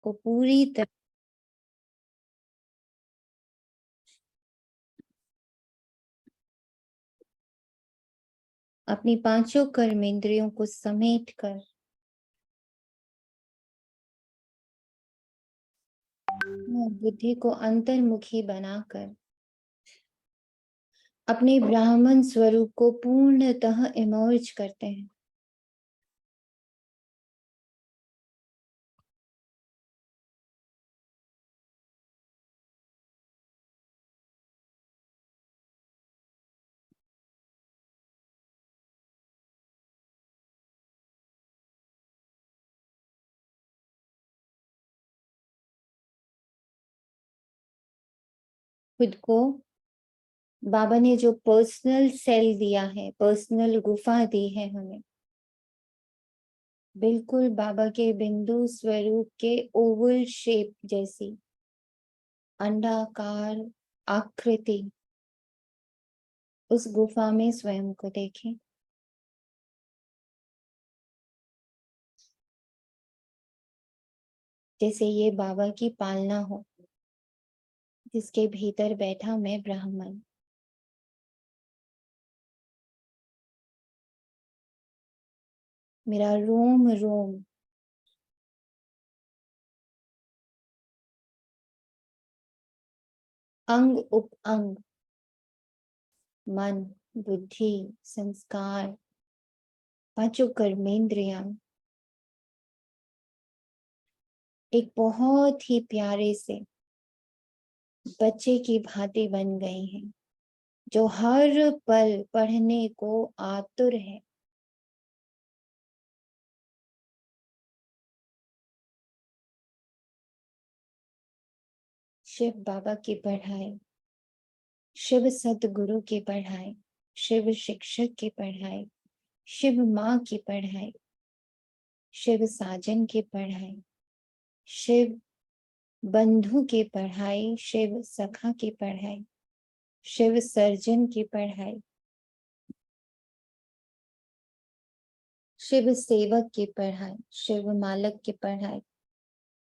को पूरी तरह अपनी पांचों कर्मेंद्रियों को समेट कर बुद्धि को अंतर्मुखी बनाकर अपने ब्राह्मण स्वरूप को पूर्णतः इमर्ज करते हैं। खुद को बाबा ने जो पर्सनल सेल दिया है, पर्सनल गुफा दी है हमें, बिल्कुल बाबा के बिंदु स्वरूप के ओवल शेप जैसी अंडाकार आकृति, उस गुफा में स्वयं को देखें। जैसे ये बाबा की पालना हो, जिसके भीतर बैठा मैं ब्राह्मण। मेरा रोम रोम अंग उप अंग, मन, बुद्धि, संस्कार, पांचों कर्मेंद्रियां एक बहुत ही प्यारे से बच्चे की भांति बन गई हैं, जो हर पल पढ़ने को आतुर है। शिव बाबा की पढ़ाई, शिव सतगुरु की पढ़ाई, शिव शिक्षक की पढ़ाई, शिव माँ की पढ़ाई, शिव साजन की पढ़ाई, शिव बंधु की पढ़ाई, शिव सखा की पढ़ाई, शिव सर्जन की पढ़ाई, शिव सेवक की पढ़ाई, शिव मालक की पढ़ाई,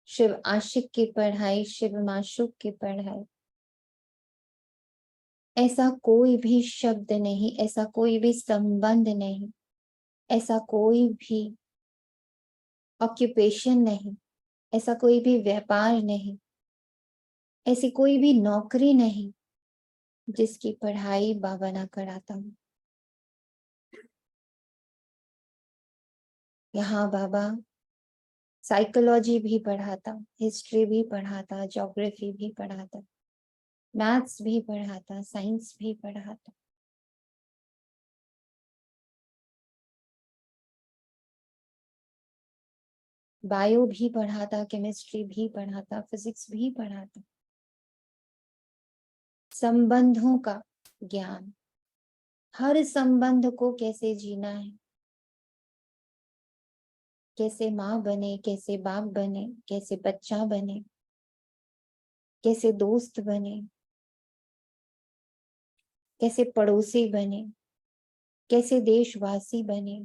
शिव आशिक की पढ़ाई, शिव माशूक की पढ़ाई। ऐसा कोई भी शब्द नहीं, ऐसा कोई भी संबंध नहीं, ऐसा कोई भी ऑक्यूपेशन नहीं, ऐसा कोई भी व्यापार नहीं, ऐसी कोई भी नौकरी नहीं जिसकी पढ़ाई बाबा ना कराता हूँ। यहाँ बाबा साइकोलॉजी भी पढ़ाता, हिस्ट्री भी पढ़ाता, ज्योग्राफी भी पढ़ाता, मैथ्स भी पढ़ाता, साइंस भी पढ़ाता। बायो भी पढ़ाता, केमिस्ट्री भी पढ़ाता, फिजिक्स भी पढ़ाता। संबंधों का ज्ञान, हर संबंध को कैसे जीना है, कैसे माँ बने, कैसे बाप बने, कैसे बच्चा बने, कैसे दोस्त बने, कैसे पड़ोसी बने, कैसे देशवासी बने,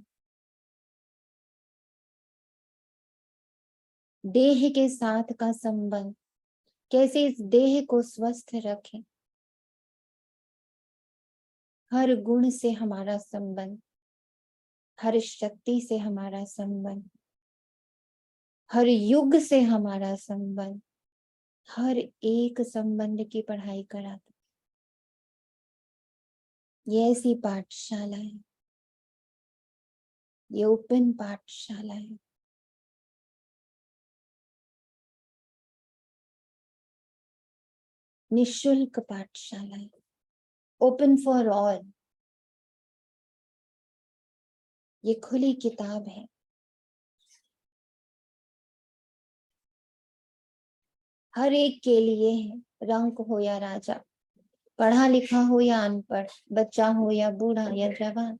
देह के साथ का संबंध, कैसे इस देह को स्वस्थ रखें। हर गुण से हमारा संबंध, हर शक्ति से हमारा संबंध, हर युग से हमारा संबंध, हर एक संबंध की पढ़ाई कराता। ये ऐसी पाठशाला है, ये ओपन पाठशाला है। निशुल्क पाठशाला है, ओपन फॉर ऑल। ये खुली किताब है। हर एक के लिए है, रंक हो या राजा, पढ़ा लिखा हो या अनपढ़, बच्चा हो या बूढ़ा या जवान,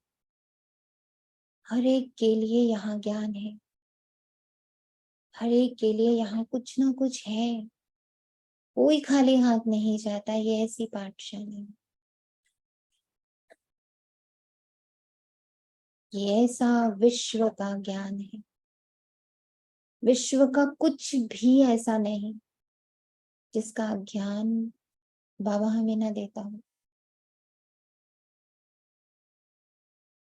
हर एक के लिए यहाँ ज्ञान है। हर एक के लिए यहाँ कुछ ना कुछ है। कोई खाली हाथ नहीं जाता। ये ऐसी पाठशाला है, ये ऐसा विश्व का ज्ञान है। विश्व का कुछ भी ऐसा नहीं जिसका ज्ञान बाबा हमें ना देता हो।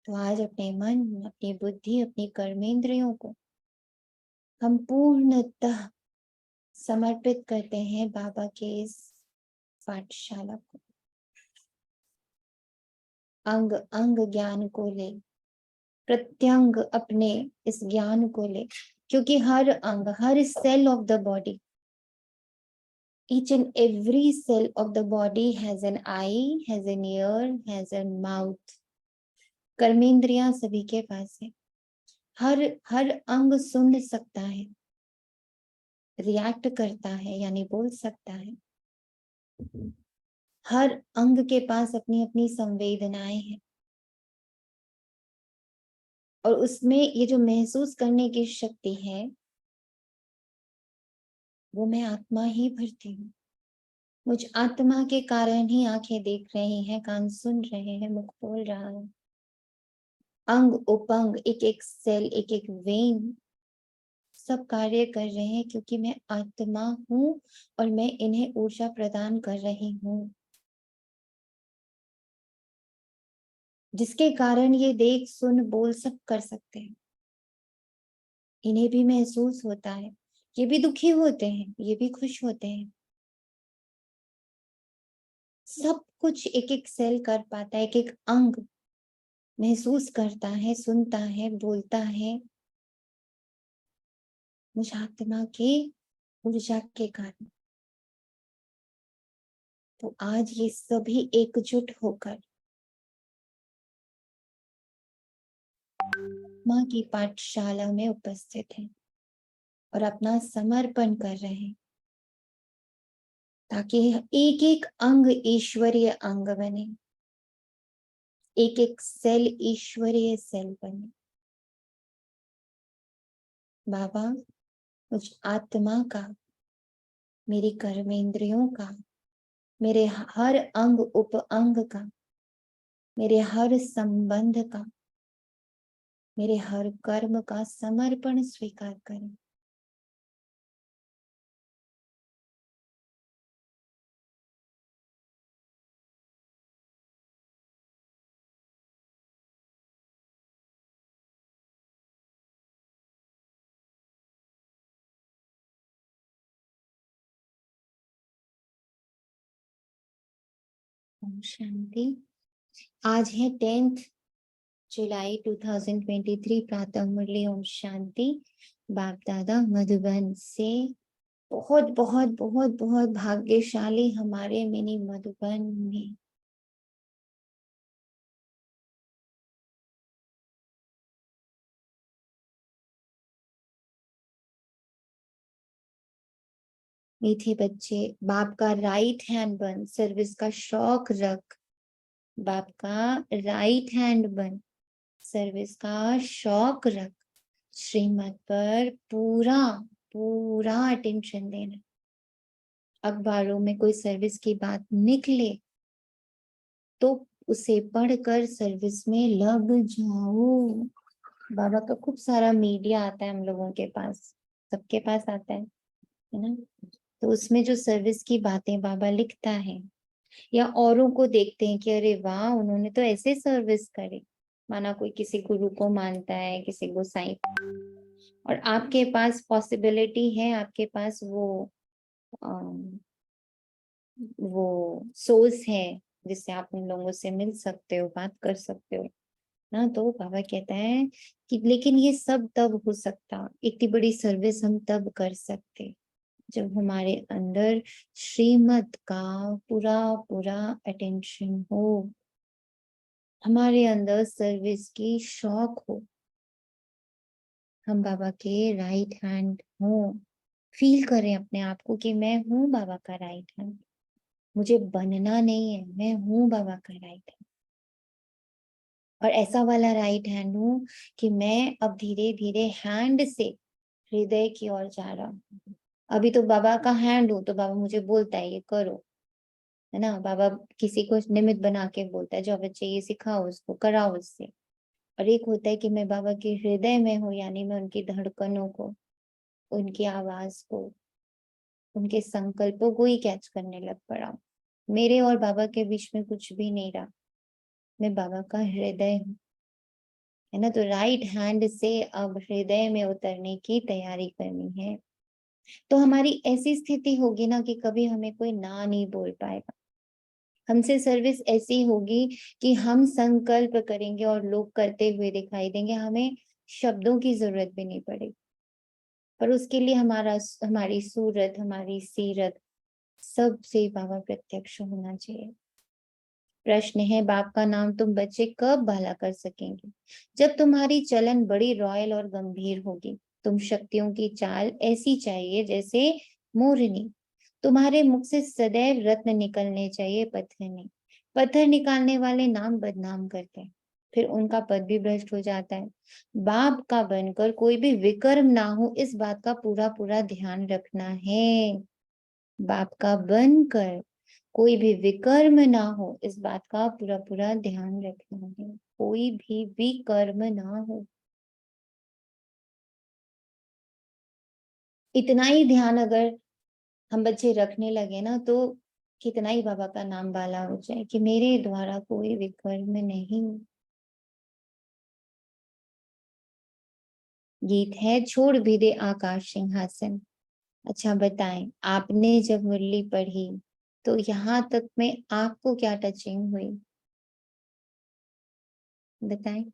तो आज अपने मन, अपनी बुद्धि, अपनी कर्मेंद्रियों को हम पूर्णतः समर्पित करते हैं बाबा के इस पाठशाला को। अंग अंग ज्ञान को ले, प्रत्यंग अपने इस ज्ञान को ले, क्योंकि हर अंग, हर cell of the body, each and every cell of the body has an eye, has an ear, has a mouth. कर्मेंद्रियां सभी के पास है। हर हर अंग सुन सकता है, रिएक्ट करता है, यानी बोल सकता है। हर अंग के पास अपनी अपनी संवेदनाएं हैं, और उसमें ये जो महसूस करने की शक्ति है वो मैं आत्मा ही भरती हूँ। मुझ आत्मा के कारण ही आंखें देख रही हैं, कान सुन रहे हैं, मुख बोल रहा है। अंग उपंग, एक एक सेल, एक एक वेन सब कार्य कर रहे हैं, क्योंकि मैं आत्मा हूँ और मैं इन्हें ऊर्जा प्रदान कर रही हूँ, जिसके कारण ये देख सुन बोल सब कर सकते हैं। इन्हें भी महसूस होता है, ये भी दुखी होते हैं, ये भी खुश होते हैं। सब कुछ एक एक सेल कर पाता है, एक एक अंग महसूस करता है, सुनता है, बोलता है, मुझ आत्मा के ऊर्जा के कारण। तो आज ये सभी एकजुट होकर माँ की पाठशाला में उपस्थित हैं और अपना समर्पण कर रहे हैं, ताकि एक एक अंग ईश्वरीय अंग बने, एक एक सेल ईश्वरीय सेल बने। बाबा, मुझ आत्मा का, मेरी कर्मेंद्रियों का, मेरे हर अंग उप अंग का, मेरे हर संबंध का, मेरे हर कर्म का समर्पण स्वीकार करें। ओम शांति। आज है 10 जुलाई 2023 प्रातः मुरली। ओम शांति। बाप दादा मधुबन से बहुत बहुत बहुत बहुत भाग्यशाली हमारे मिनी मधुबन में मीठे बच्चे। बाप का राइट हैंड बन, सर्विस का शौक रख। बाप का राइट हैंड बन, सर्विस का शौक रख। श्रीमत पर पूरा पूरा अटेंशन देना। अखबारों में कोई सर्विस की बात निकले तो उसे पढ़कर सर्विस में लग जाओ। बाबा का खूब सारा मीडिया आता है हम लोगों के पास, सबके पास आता है ना। तो उसमें जो सर्विस की बातें बाबा लिखता है, या औरों को देखते हैं कि अरे वाह, उन्होंने तो ऐसे सर्विस करे, माना कोई किसी गुरु को मानता है, किसी गोसाई, और आपके पास पॉसिबिलिटी है, आपके पास वो सोर्स है जिससे आप उन लोगों से मिल सकते हो, बात कर सकते हो ना। तो बाबा कहता है कि लेकिन ये सब तब हो सकता, इतनी बड़ी सर्विस हम तब कर सकते जब हमारे अंदर श्रीमत का पूरा पूरा अटेंशन हो, हमारे अंदर सर्विस की शौक हो, हम बाबा के राइट हैंड हो, फील करें अपने आप को कि मैं हूँ बाबा का राइट हैंड। मुझे बनना नहीं है, मैं हूँ बाबा का राइट हैंड। और ऐसा वाला राइट हैंड हूँ कि मैं अब धीरे धीरे हैंड से हृदय की ओर जा रहा हूँ। अभी तो बाबा का हैंड हूँ तो बाबा मुझे बोलता है ये करो, है ना। बाबा किसी को निमित्त बना के बोलता है, जो बच्चे ये सिखाओ उसको, कराओ उससे। और एक होता है कि मैं बाबा के हृदय में हूँ, यानी मैं उनकी धड़कनों को उनकी आवाज को, उनके संकल्पों को ही कैच करने लग पड़ा हूँ। मेरे और बाबा के बीच में कुछ भी नहीं रहा, मैं बाबा का हृदय हूँ, है ना। तो राइट हैंड से अब हृदय में उतरने की तैयारी करनी है। तो हमारी ऐसी स्थिति होगी ना कि कभी हमें कोई ना नहीं बोल पाएगा। हमसे सर्विस ऐसी होगी कि हम संकल्प करेंगे और लोग करते हुए दिखाई देंगे, हमें शब्दों की जरूरत भी नहीं पड़ेगी। पर उसके लिए हमारी सूरत, हमारी सीरत सबसे बाबा प्रत्यक्ष होना चाहिए। प्रश्न है, बाप का नाम तुम बच्चे कब भला कर सकेंगे? जब तुम्हारी चलन बड़ी रॉयल और गंभीर होगी। तुम शक्तियों की चाल ऐसी चाहिए जैसे मोरनी। तुम्हारे मुख से सदैव रत्न निकलने चाहिए, पत्थर नहीं। पत्थर निकालने वाले नाम बदनाम करते हैं, फिर उनका पद भी भ्रष्ट हो जाता है। बाप का बनकर कोई भी विकर्म ना हो, इस बात का पूरा पूरा ध्यान रखना है। बाप का बनकर कोई भी विकर्म ना हो, इस बात का पूरा पूरा ध्यान रखना है। कोई भी विकर्म ना हो, इतना ही ध्यान अगर हम बच्चे रखने लगे ना, तो कितना ही बाबा का नाम बाला हो जाए कि मेरे द्वारा कोई विकर्म नहीं। गीत है, छोड़ भी दे आकाश सिंहासन। अच्छा बताएं, आपने जब मुरली पढ़ी तो यहाँ तक में आपको क्या टचिंग हुई, बताएं।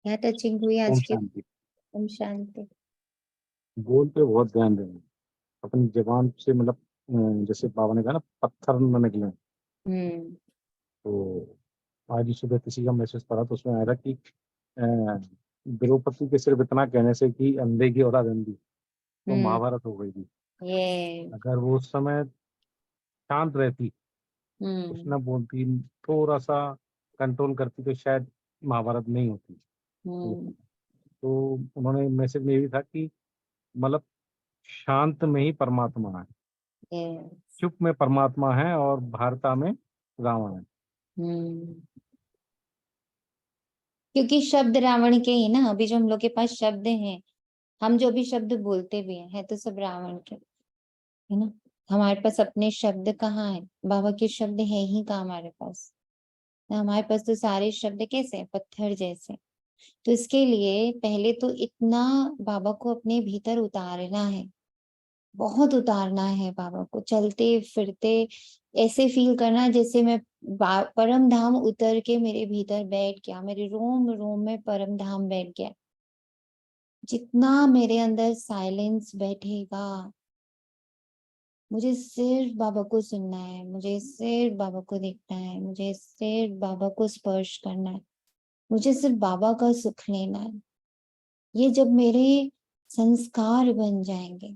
क्या टचिंग हुई ओम आज के? शांति। ओम शांति। बोल पे बहुत ध्यान देना, अपनी जबान से मतलब जैसे बाबा ने कहा ना, पत्थर न निकले। हम्म। तो आज ही सुबह किसी का मैसेज पढ़ा तो उसमें आया था कि द्रौपदी के सिर्फ इतना कहने से कि अंधे की औलाद अंधी, तो हम्म। महाभारत हो गई थी। ये। अगर वो उस समय शांत रहती, कुछ हम्म। न बोलती, थोड़ा सा कंट्रोल करती, तो शायद महाभारत नहीं होती। हम्म। तो उन्होंने मैसेज में ये भी था कि मतलब शांत में ही परमात्मा है, ये। चुप में परमात्मा है, और भारता में रावण है। हम्म। क्योंकि शब्द रावण के ही ना, अभी जो हम लोग के पास शब्द हैं, हम जो भी शब्द बोलते भी हैं, है तो सब रावण के, है ना। हमारे पास अपने शब्द कहाँ है? बाबा के शब्द है ही कहाँ हमारे पास? ना, हमारे पास तो सारे शब्द कैसे हैं? पत्थर जैसे। तो इसके लिए पहले तो इतना बाबा को अपने भीतर उतारना है, बहुत उतारना है बाबा को। चलते फिरते ऐसे फील करना जैसे मैं परम धाम उतर के मेरे भीतर बैठ गया, मेरे रोम रोम में परम धाम बैठ गया। जितना मेरे अंदर साइलेंस बैठेगा, मुझे सिर्फ बाबा को सुनना है, मुझे सिर्फ बाबा को देखना है, मुझे सिर्फ बाबा को स्पर्श करना है, मुझे सिर्फ बाबा का सुख लेना है। ये जब मेरे संस्कार बन जाएंगे,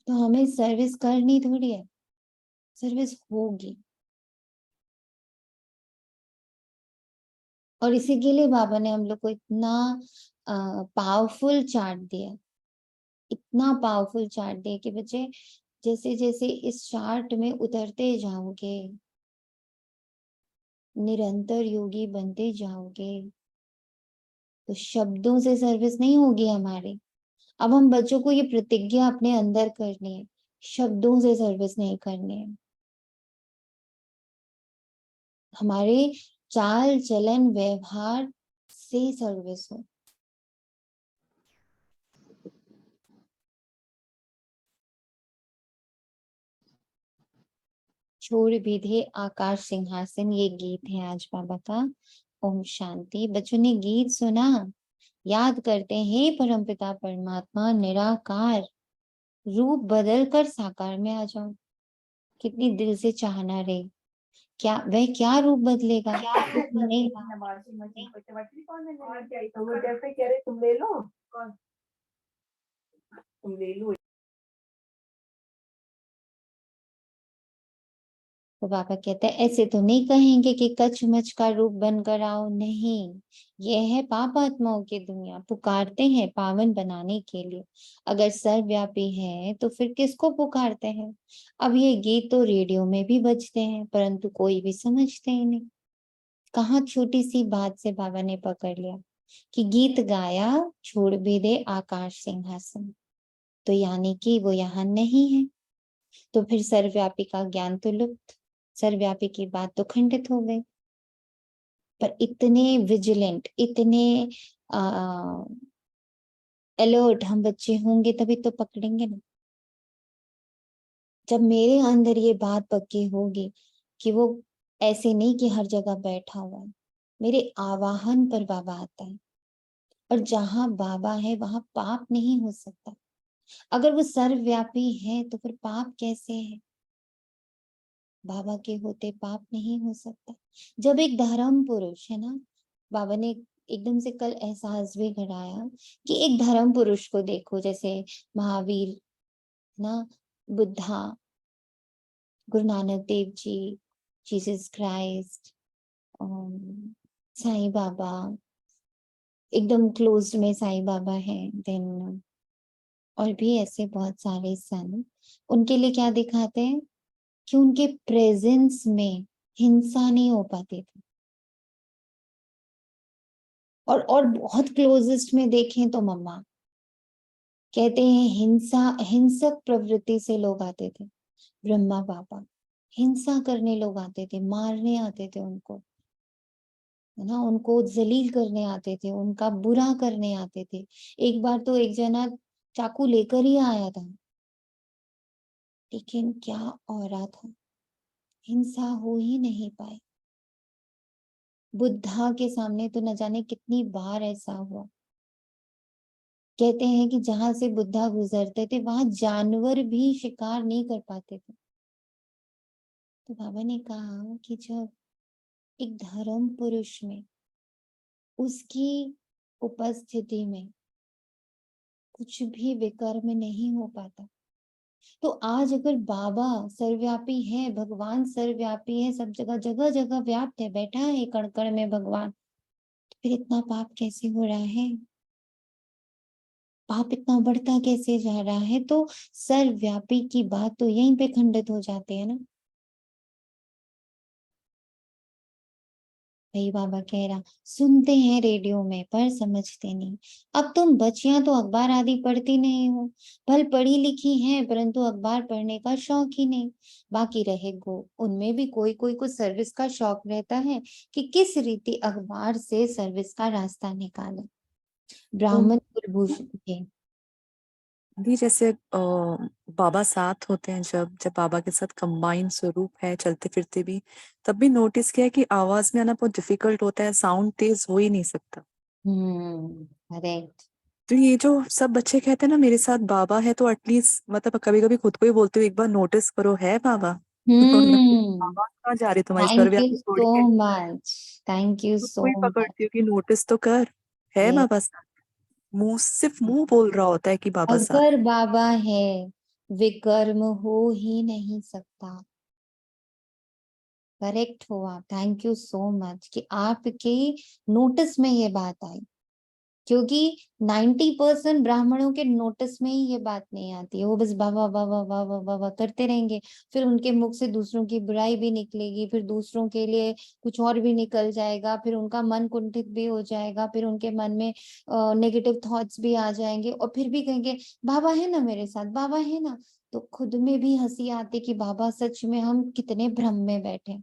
तो हमें सर्विस करनी थोड़ी है, सर्विस होगी। और इसी के लिए बाबा ने हम लोग को इतना पावरफुल चार्ट दिया, इतना पावरफुल चार्ट दिया कि बच्चे जैसे जैसे इस चार्ट में उतरते जाओगे, निरंतर योगी बनते जाओगे, तो शब्दों से सर्विस नहीं होगी हमारी। अब हम बच्चों को ये प्रतिज्ञा अपने अंदर करनी है, शब्दों से सर्विस नहीं करनी है। हमारे चाल चलन व्यवहार से सर्विस हो। छोड़ विधे आकाश सिंहासन, ये गीत है आज बाबा का। ओम शांति। बच्चों ने गीत सुना, याद करते हैं, परमपिता परमात्मा निराकार रूप बदल कर साकार में आ जाओ। कितनी दिल से चाहना रहे, क्या वह क्या रूप बदलेगा? कुछ नहीं। तुम ले लो, तुम ले लो। तो पापा कहते हैं ऐसे तो नहीं कहेंगे कि कच मच का रूप बनकर आओ, नहीं, ये है पाप आत्माओं की दुनिया, पुकारते हैं पावन बनाने के लिए। अगर सर्वव्यापी है तो फिर किसको पुकारते हैं? अब ये गीत तो रेडियो में भी बजते हैं परंतु कोई भी समझते ही नहीं। कहाँ छोटी सी बात से बाबा ने पकड़ लिया कि गीत गाया छोड़ भी दे आकाश सिंहासन, तो यानी कि वो यहाँ नहीं है, तो फिर सर्वव्यापी का ज्ञान तो लुप्त, सर्वव्यापी की बात तो खंडित हो गई। पर इतने विजिलेंट, इतने अलर्ट हम बच्चे होंगे तभी तो पकड़ेंगे ना। जब मेरे अंदर ये बात पक्की होगी कि वो ऐसे नहीं कि हर जगह बैठा हुआ है, मेरे आवाहन पर बाबा आता है, और जहां बाबा है वहां पाप नहीं हो सकता। अगर वो सर्वव्यापी है तो फिर पाप कैसे है? बाबा के होते पाप नहीं हो सकता। जब एक धर्म पुरुष है ना, बाबा ने एकदम से कल एहसास भी कराया कि एक धर्म पुरुष को देखो, जैसे महावीर ना, बुद्धा, गुरु नानक देव जी, जीसस क्राइस्ट, साईं बाबा, एकदम क्लोज में साईं बाबा है, देन और भी ऐसे बहुत सारे सन, उनके लिए क्या दिखाते हैं कि उनके प्रेजेंस में हिंसा नहीं हो पाती थी। और बहुत क्लोजेस्ट में देखें तो मम्मा कहते हैं हिंसक प्रवृत्ति से लोग आते थे। ब्रह्मा बाबा हिंसा करने लोग आते थे, मारने आते थे उनको, है ना, उनको जलील करने आते थे, उनका बुरा करने आते थे। एक बार तो एक जना चाकू लेकर ही आया था, लेकिन क्या औरा था, हिंसा हो ही नहीं पाई। बुद्धा के सामने तो न जाने कितनी बार ऐसा हुआ। कहते हैं कि जहां से बुद्धा गुजरते थे वहां जानवर भी शिकार नहीं कर पाते थे। तो बाबा ने कहा कि जब एक धर्म पुरुष में, उसकी उपस्थिति में कुछ भी विकर्म नहीं हो पाता, तो आज अगर बाबा सर्वव्यापी है, भगवान सर्वव्यापी है, सब जगह जगह जगह व्याप्त है, बैठा है कण कण में भगवान, तो फिर इतना पाप कैसे हो रहा है? पाप इतना बढ़ता कैसे जा रहा है? तो सर्वव्यापी की बात तो यहीं पे खंडित हो जाती है ना। वही बाबा कह रहा, सुनते हैं रेडियो में पर समझते नहीं। अब तुम बच्चियां तो अखबार आदि पढ़ती नहीं हो, भल पढ़ी लिखी हैं परंतु अखबार पढ़ने का शौक ही नहीं। बाकी रहे गो, उनमें भी कोई कोई को सर्विस का शौक रहता है कि किस रीति अखबार से सर्विस का रास्ता निकाले। तो ब्राह्मण कुलभूषण के दी जैसे बाबा साथ होते हैं, जब जब बाबा के साथ कंबाइन स्वरूप है चलते फिरते भी, तब भी नोटिस किया है कि आवाज में आना बहुत डिफिकल्ट होता है, साउंड तेज हो ही नहीं सकता। करेक्ट। तो ये जो सब बच्चे कहते हैं ना मेरे साथ बाबा है, तो एटलीस्ट मतलब कभी कभी खुद को ही बोलते हो एक बार नोटिस करो, है बाबा? हम्म आवाज कहाँ जा रही तुम्हारी थैंक यू सर्वव्यापी छोड़ सो के? मच, थैंक यू खुद को सो ही मच। पकड़ती हो कि नोटिस तो कर, है बाबा साथ? मुंह सिर्फ मुंह बोल रहा होता है कि बाबा साथ। अगर बाबा है, विकर्म हो ही नहीं सकता। करेक्ट हो आप, थैंक यू सो मच कि आपके नोटिस में ये बात आई, क्योंकि 90% ब्राह्मणों के नोटिस में ही ये बात नहीं आती है। वो बस वाह वाह वाह वाह वाह वाह वाह वाह करते रहेंगे, फिर उनके मुख से दूसरों की बुराई भी निकलेगी, फिर दूसरों के लिए कुछ और भी निकल जाएगा, फिर उनका मन कुंठित भी हो जाएगा, फिर उनके मन में नेगेटिव थॉट्स भी आ जाएंगे, और फिर भी कहेंगे बाबा है ना मेरे साथ, बाबा है ना। तो खुद में भी हंसी आती कि बाबा सच में हम कितने भ्रम में बैठे,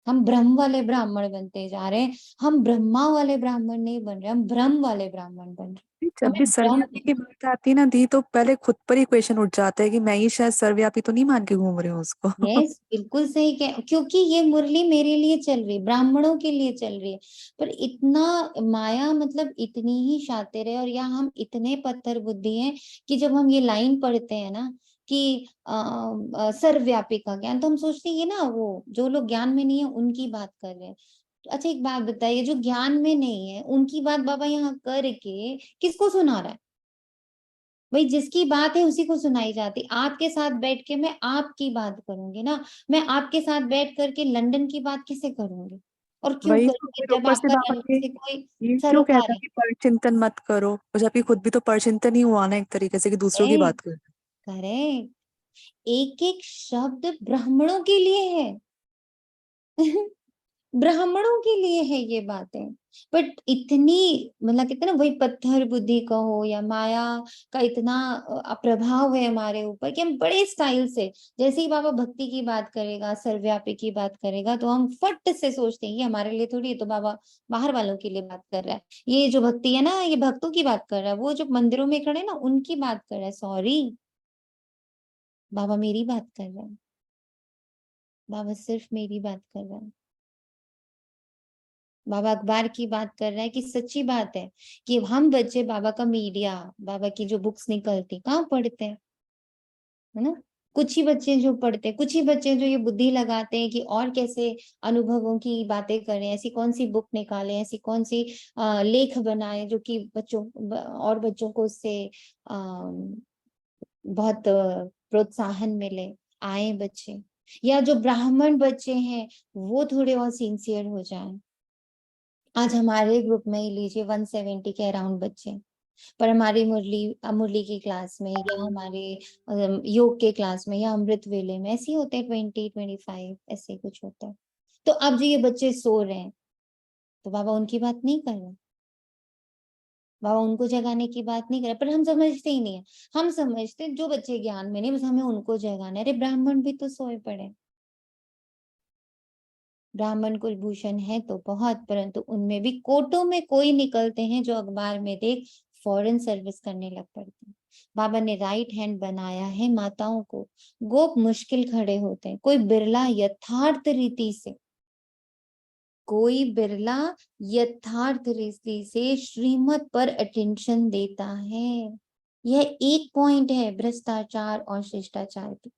हम ब्रह्म वाले ब्राह्मण बनते जा रहे हैं। हम ब्रह्मा वाले ब्राह्मण नहीं बन रहे, हम ब्रह्म वाले ब्राह्मण बन रहे। जब भी हमें सर्वव्यापी की ब्रह्म, बात आती है ना दी, तो पहले खुद पर ही क्वेश्चन उठ जाता है कि मैं ही शायद सर्वव्यापी तो नहीं मान के घूम रही हूँ उसको। यस बिल्कुल सही कह, क्योंकि ये मुरली मेरे लिए चल रही है, ब्राह्मणों के लिए चल रही है। पर इतना माया मतलब इतनी ही शातिर है, और यहाँ हम इतने पत्थर बुद्धि हैं कि जब हम ये लाइन पढ़ते हैं ना कि सर्वव्यापी का ज्ञान, तो हम सोचते हैं ये ना वो जो लोग ज्ञान में नहीं है उनकी बात कर रहे हैं। तो अच्छा एक बात बताइए, जो ज्ञान में नहीं है उनकी बात बाबा यहाँ करके किसको सुना रहा है? भाई जिसकी बात है उसी को सुनाई जाती। आपके साथ बैठ के मैं आपकी बात करूंगी ना, मैं आपके साथ बैठ करके लंदन की बात कैसे करूंगी, और क्यों वही तो, करूंगी फिर जब ऊपर से आपका बाबा लंदन ये से कोई ये क्यों सरोकार कहता है। कि परचिंतन मत करो, और जबकि खुद भी तो परचिंतन ही हुआ ना एक तरीके से, कि दूसरों की बात कर। करेक्ट, एक एक शब्द ब्राह्मणों के लिए है। ब्राह्मणों के लिए है ये बातें। बट इतनी, मतलब कहते हैं ना, वही पत्थर बुद्धि का हो या माया का इतना प्रभाव है हमारे ऊपर कि हम बड़े स्टाइल से, जैसे ही बाबा भक्ति की बात करेगा, सर्वव्यापी की बात करेगा, तो हम फट से सोचते हैं ये हमारे लिए थोड़ी, ये तो बाबा बाहर वालों के लिए बात कर रहा है। ये जो भक्ति है ना, ये भक्तों की बात कर रहा है, वो जो मंदिरों में खड़े ना उनकी बात कर रहा है। सॉरी, बाबा मेरी बात कर रहा है, बाबा सिर्फ मेरी बात कर रहा है। बाबा अखबार की बात कर रहा है कि सच्ची बात है कि हम बच्चे बाबा का मीडिया, बाबा की जो बुक्स निकलती कहाँ पढ़ते हैं, है ना। कुछ ही बच्चे जो पढ़ते हैं, कुछ ही बच्चे जो ये बुद्धि लगाते हैं कि और कैसे अनुभवों की बातें करें, ऐसी कौन सी बुक निकालें, ऐसी कौन सी लेख बनाए जो कि बच्चों और बच्चों को उससे बहुत प्रोत्साहन मिले, आए बच्चे, या जो ब्राह्मण बच्चे हैं वो थोड़े और सिंसियर हो जाएं। आज हमारे ग्रुप में ही लीजिए 170 के अराउंड बच्चे, पर हमारी मुरली की क्लास में या हमारे योग के क्लास में या अमृत वेले में ऐसे ही होते हैं 20-25 ऐसे कुछ होता है। तो अब जो ये बच्चे सो रहे हैं तो बाबा उनकी बात नहीं कर रहे, बाबा उनको जगाने की बात नहीं कर रहे, पर हम समझते ही नहीं है। हम समझते जो बच्चे ज्ञान में नहीं, बस हमें उनको जगाना है। अरे ब्राह्मण भी तो सोए पड़े, ब्राह्मण कुलभूषण है तो बहुत, परंतु उनमें भी कोटों में कोई निकलते हैं जो अखबार में देख फॉरेन सर्विस करने लग पड़ते हैं। बाबा ने राइट हैंड बनाया है माताओं को, गोप मुश्किल खड़े होते हैं, कोई बिरला यथार्थ रीति से, कोई बिरला यथार्थ रीति से श्रीमत पर अटेंशन देता है। यह एक पॉइंट है भ्रष्टाचार और शिष्टाचार की।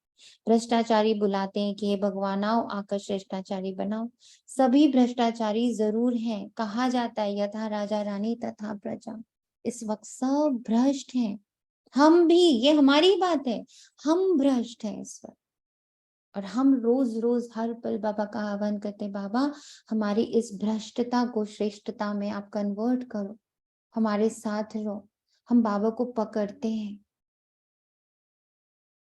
भ्रष्टाचारी बुलाते हैं कि हे भगवान आओ आकर शिष्टाचारी बनाओ। सभी भ्रष्टाचारी जरूर हैं, कहा जाता है यथा राजा रानी तथा प्रजा। इस वक्त सब भ्रष्ट हैं, हम भी, ये हमारी बात है, हम भ्रष्ट हैं इस वक्त। और हम रोज रोज हर पल बाबा का आह्वान करते, बाबा हमारी इस भ्रष्टता को श्रेष्ठता में आप कन्वर्ट करो, हमारे साथ रहो। हम बाबा को पकड़ते हैं,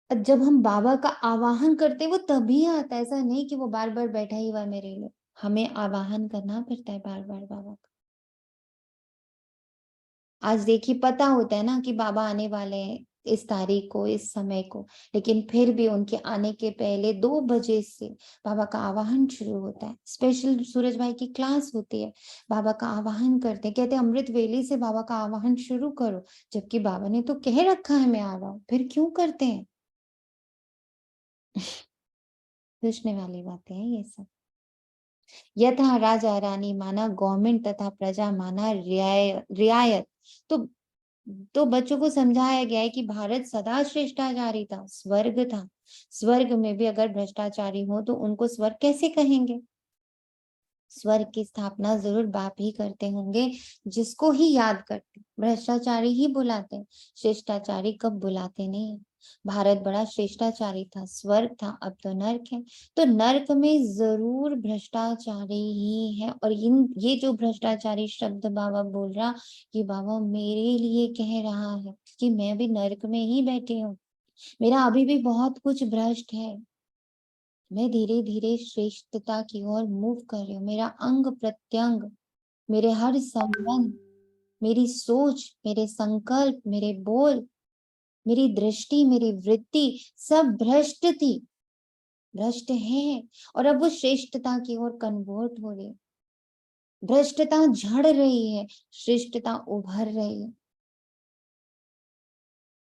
जब हम बाबा का आवाहन करते वो तभी आता है, ऐसा नहीं कि वो बार बार बैठा ही हुआ मेरे लिए। हमें आवाहन करना पड़ता है बार बार बाबा का। आज देखिए पता होता है ना कि बाबा आने वाले हैं इस तारीख को, इस समय को, लेकिन फिर भी उनके आने के पहले 2 बजे से बाबा का आवाहन शुरू होता है। स्पेशल सूरज भाई की क्लास होती है, बाबा का आवाहन करते हैं, कहते हैं अमृत वेले से बाबा का आवाहन शुरू करो, जबकि बाबा ने तो कह रखा है मैं आ रहा हूं, फिर क्यों करते हैं। सोचने वाली बातें हैं ये सब। यथा राजा रानी माना गवर्नमेंट तथा प्रजा माना रियायत। तो बच्चों को समझाया गया है कि भारत सदा श्रेष्ठाचारी था, स्वर्ग था, स्वर्ग में भी अगर भ्रष्टाचारी हो तो उनको स्वर्ग कैसे कहेंगे। स्वर्ग की स्थापना जरूर बाप ही करते होंगे, जिसको ही याद करते भ्रष्टाचारी ही बुलाते, शिष्टाचारी कब बुलाते नहीं। भारत बड़ा शिष्टाचारी था, स्वर्ग था, अब तो नर्क है। तो नर्क में जरूर भ्रष्टाचारी ही है। और ये जो भ्रष्टाचारी शब्द बाबा बोल रहा, कि बाबा मेरे लिए कह रहा है कि मैं भी नर्क में ही बैठी हूँ, मेरा अभी भी बहुत कुछ भ्रष्ट है, मैं धीरे धीरे श्रेष्ठता की ओर मूव कर रही हूँ। मेरा अंग प्रत्यंग, मेरे हर संबंध, मेरी सोच, मेरे संकल्प, मेरे बोल, मेरी दृष्टि, मेरी वृत्ति सब भ्रष्ट थी, भ्रष्ट है, और अब वो श्रेष्ठता की ओर कन्वर्ट हो रही है। भ्रष्टता झड़ रही है, श्रेष्ठता उभर रही है।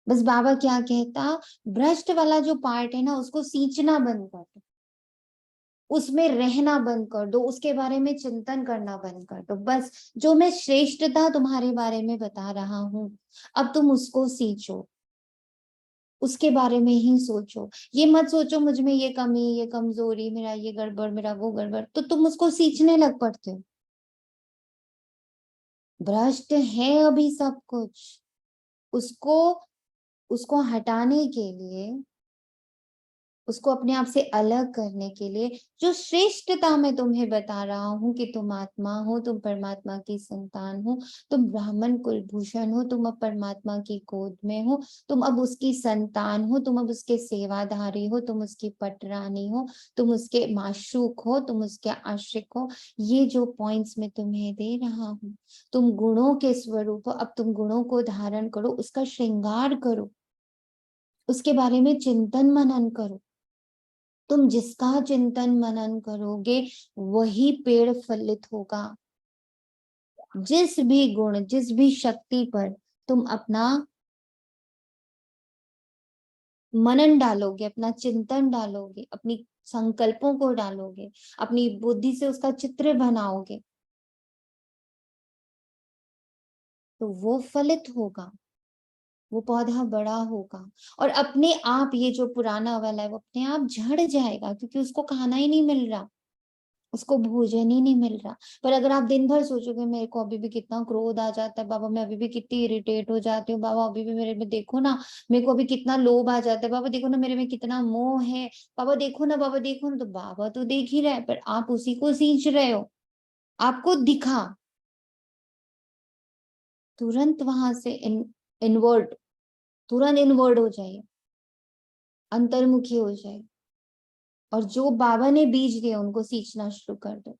बस बाबा क्या कहता, भ्रष्ट वाला जो पार्ट है ना उसको सींचना बंद कर दो, उसमें रहना बंद कर दो, उसके बारे में चिंतन करना बंद कर दो। बस जो मैं श्रेष्ठता तुम्हारे बारे में बता रहा हूं, अब तुम उसको सींचो, उसके बारे में ही सोचो। ये मत सोचो मुझ में ये कमी, ये कमजोरी, मेरा ये गड़बड़, मेरा वो गड़बड़, तो तुम उसको सींचने लग पड़ते हो। भ्रष्ट है अभी सब कुछ, उसको उसको हटाने के लिए, उसको अपने आप से अलग करने के लिए, जो श्रेष्ठता मैं तुम्हें बता रहा हूं कि तुम आत्मा हो, तुम परमात्मा की संतान हो, तुम ब्राह्मण कुलभूषण हो, तुम अब परमात्मा की गोद में हो, तुम अब उसकी संतान हो, तुम अब उसके सेवाधारी हो, तुम उसकी पटरानी हो, तुम उसके माशूक हो, तुम उसके आशिक हो। ये जो पॉइंट्स मैं तुम्हें दे रहा हूं, तुम गुणों के स्वरूप हो, अब तुम गुणों को धारण करो, उसका श्रृंगार करो, उसके बारे में चिंतन मनन करो। तुम जिसका चिंतन मनन करोगे वही पेड़ फलित होगा। जिस भी गुण, जिस भी शक्ति पर तुम अपना मनन डालोगे, अपना चिंतन डालोगे, अपनी संकल्पों को डालोगे, अपनी बुद्धि से उसका चित्र बनाओगे, तो वो फलित होगा, वो पौधा बड़ा होगा। और अपने आप ये जो पुराना वाला है वो अपने आप झड़ जाएगा, क्योंकि उसको खाना ही नहीं मिल रहा, उसको भोजन ही नहीं मिल रहा। पर अगर आप दिन भर सोचोगे मेरे को अभी भी कितना क्रोध आ जाता है बाबा, मैं अभी भी कितनी इरिटेट हो जाती हूँ बाबा, अभी भी मेरे में देखो ना, मेरे को अभी कितना लोभ आ जाता है बाबा, देखो ना मेरे में कितना मोह है बाबा, देखो ना बाबा, देखो ना, तो बाबा तो देख ही रहा है, पर आप उसी को सींच रहे हो। आपको दिखा, तुरंत वहां से इनवर्ट, तुरंत इनवर्ड हो जाइए, अंतर्मुखी हो जाए, और जो बाबा ने बीज दिए उनको सींचना शुरू कर दो।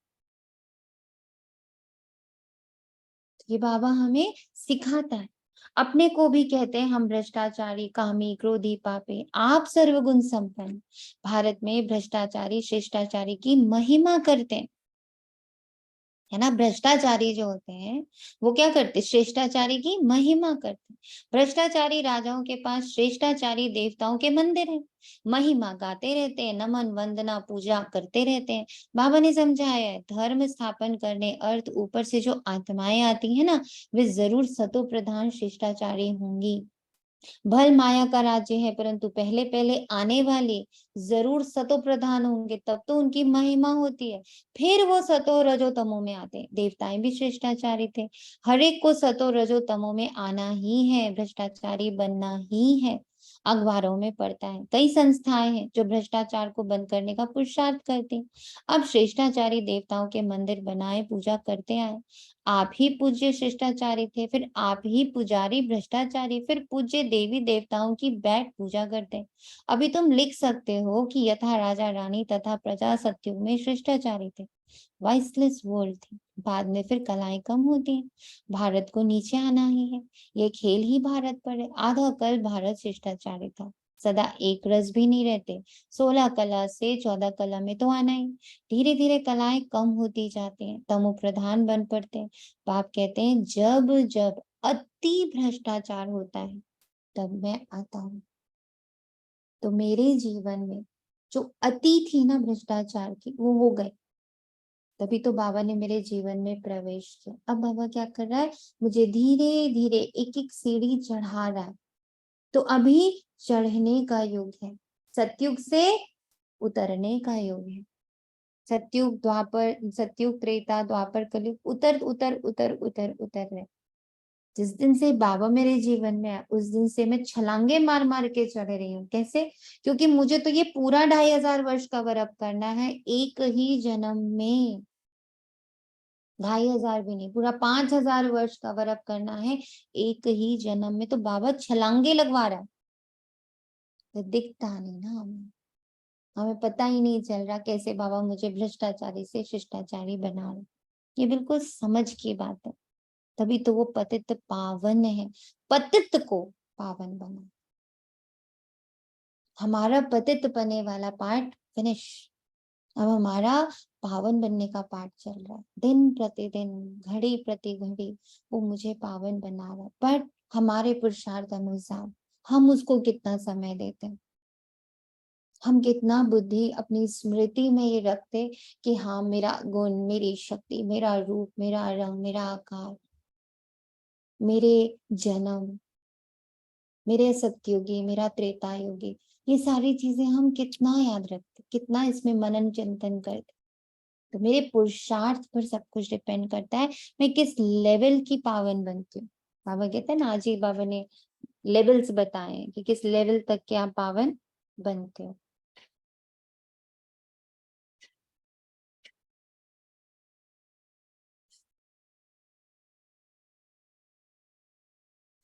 ये बाबा हमें सिखाता है। अपने को भी कहते हैं हम भ्रष्टाचारी, कामी, क्रोधी, पापी, आप सर्वगुण संपन्न। भारत में भ्रष्टाचारी शिष्टाचारी की महिमा करते हैं, है ना। भ्रष्टाचारी जो होते हैं वो क्या करते, श्रेष्ठाचारी की महिमा करते हैं। भ्रष्टाचारी राजाओं के पास श्रेष्ठाचारी देवताओं के मंदिर है, महिमा गाते रहते हैं, नमन वंदना पूजा करते रहते हैं। बाबा ने समझाया है, धर्म स्थापन करने अर्थ ऊपर से जो आत्माएं आती है ना, वे जरूर सतो प्रधान शिष्टाचारी होंगी। भल माया का राज्य है, परंतु पहले पहले आने वाले जरूर सतो प्रधान होंगे, तब तो उनकी महिमा होती है। फिर वो सतो रजो तमो में आते हैं। देवताएं भी शिष्टाचारी थे। हर एक को सतो रजो तमो में आना ही है, भ्रष्टाचारी बनना ही है। अखबारों में पड़ता है, कई संस्थाएं हैं जो भ्रष्टाचार को बंद करने का पुरुषार्थ करती हैं। अब श्रेष्ठाचारी देवताओं के मंदिर बनाए, पूजा करते आए। आप ही पूज्य शिष्टाचारी थे, फिर आप ही पुजारी भ्रष्टाचारी, फिर पूज्य देवी देवताओं की बैठ पूजा करते। अभी तुम लिख सकते हो कि यथा राजा रानी तथा प्रजा सत्युग में शिष्टाचारी थे, वाइसलेस वर्ल्ड थी। बाद में फिर कलाएं कम होती हैं, भारत को नीचे आना ही है। ये खेल ही भारत पर है। आधा कल भारत शिष्टाचारी था, सदा एक रस भी नहीं रहते। 16 कला से 14 कला में तो आना ही। धीरे धीरे कलाएं कम होती जाती हैं, तमो प्रधान बन पड़ते हैं। बाप कहते हैं जब जब अति भ्रष्टाचार होता है तब मैं आता हूँ। तो मेरे जीवन में जो अति थी ना भ्रष्टाचार की, वो हो गए। तभी तो बाबा ने मेरे जीवन में प्रवेश किया। अब बाबा क्या कर रहा है, मुझे धीरे धीरे एक एक सीढ़ी चढ़ा रहा है। तो अभी चढ़ने का युग है, सतयुग से उतरने का युग है। सतयुग द्वापर, सतयुग त्रेता द्वापर कलयुग, उतर उतर उतर उतर उतर रहे। जिस दिन से बाबा मेरे जीवन में आया उस दिन से मैं छलांगे मार मार के चढ़ रही हूँ। कैसे? क्योंकि मुझे तो ये पूरा 2500 वर्ष कवर अप करना है एक ही जन्म में। 2500 भी नहीं, पूरा 5000 वर्ष कवर अप करना है एक ही जन्म में। तो बाबा छलांगे लगवा रहा है, तो दिखता नहीं ना हमें, हमें पता ही नहीं चल रहा कैसे बाबा मुझे भ्रष्टाचारी से शिष्टाचारी बना रहे। ये बिल्कुल समझ की बात है। तभी तो वो पतित पावन है, पतित को पावन बना। हमारा पतित बनने वाला पार्ट फिनिश, अब हमारा पावन बनने का पार्ट चल रहा है। दिन प्रतिदिन, घड़ी प्रति घड़ी वो मुझे पावन बना रहा है। पर हमारे पुरुषार्थ अनुसार हम उसको कितना समय देते हैं, हम कितना बुद्धि अपनी स्मृति में ये रखते कि हाँ मेरा गुण, मेरी शक्ति, मेरा रूप, मेरा रंग, मेरा आकार, मेरे जन्म, मेरे सतयुगी, मेरा त्रेता युगी, ये सारी चीजें हम कितना याद रखते, कितना इसमें मनन चिंतन करते। तो मेरे पुरुषार्थ पर सब कुछ डिपेंड करता है, मैं किस लेवल की पावन बनती हूँ। बाबा कहते हैं ना, आज ही बाबा ने लेवल्स बताएं कि किस लेवल तक के आप पावन बनते हो।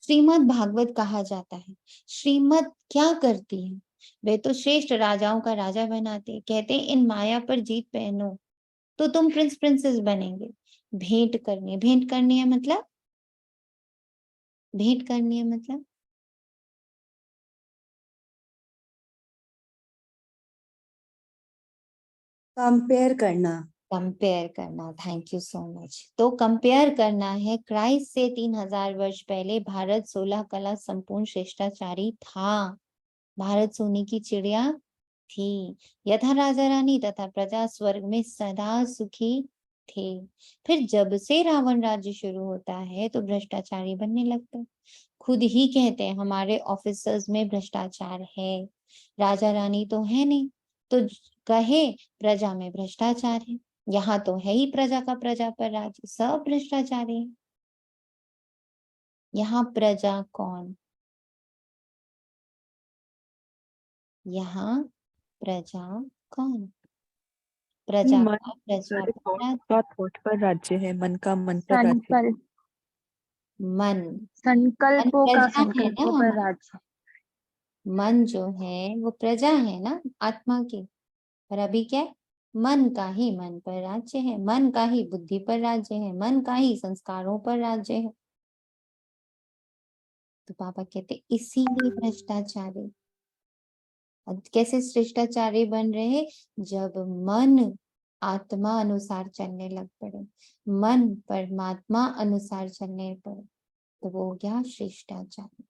श्रीमद् भागवत कहा जाता है। श्रीमद् क्या करती है? वे तो श्रेष्ठ राजाओं का राजा बनाते, कहते इन माया पर जीत पहनो तो तुम प्रिंस प्रिंसेस बनेंगे। भेंट करनी है, भेंट करनी है मतलब, भेंट करनी है मतलब कंपेयर करना। कंपेयर करना। Thank you so much. तो कंपेयर करना है। क्राइस्ट से 3000 वर्ष पहले भारत 16 कला संपूर्ण श्रेष्ठाचारी था। भारत सोने की चिड़िया थी। यथा राजा रानी तथा प्रजा स्वर्ग में सदा सुखी थे। फिर जब से रावण राज्य शुरू होता है तो भ्रष्टाचारी बनने लगते हैं। खुद ही कहते हैं हमारे ऑफिसर्स में भ्रष्टाचार है। राजा रानी तो है नहीं, तो कहे प्रजा में भ्रष्टाचार है। यहाँ तो है ही प्रजा का प्रजा पर राज्य, सब भ्रष्टाचारी है। यहाँ प्रजा कौन? यहाँ प्रजा कौन? प्रजा मन का प्रजा पर पर राज्य। का थॉट पर राज्य है, मन का मन पर राज्य है। संकल्प मन, मन संकल्पों का प्रजा है ना संकल्पों पर हमारा। राज्य। मन जो है वो प्रजा है ना आत्मा की। पर अभी क्या है? मन का ही मन पर राज्य है, मन का ही बुद्धि पर राज्य है, मन का ही संस्कारों पर राज्य है। तो पापा कहते इसीलिए भ्रष्टाचारी। अब कैसे शिष्टाचारी बन रहे हैं? जब मन आत्मा अनुसार चलने लग पड़े, मन परमात्मा अनुसार चलने पड़े, तो वो हो गया शिष्टाचारी।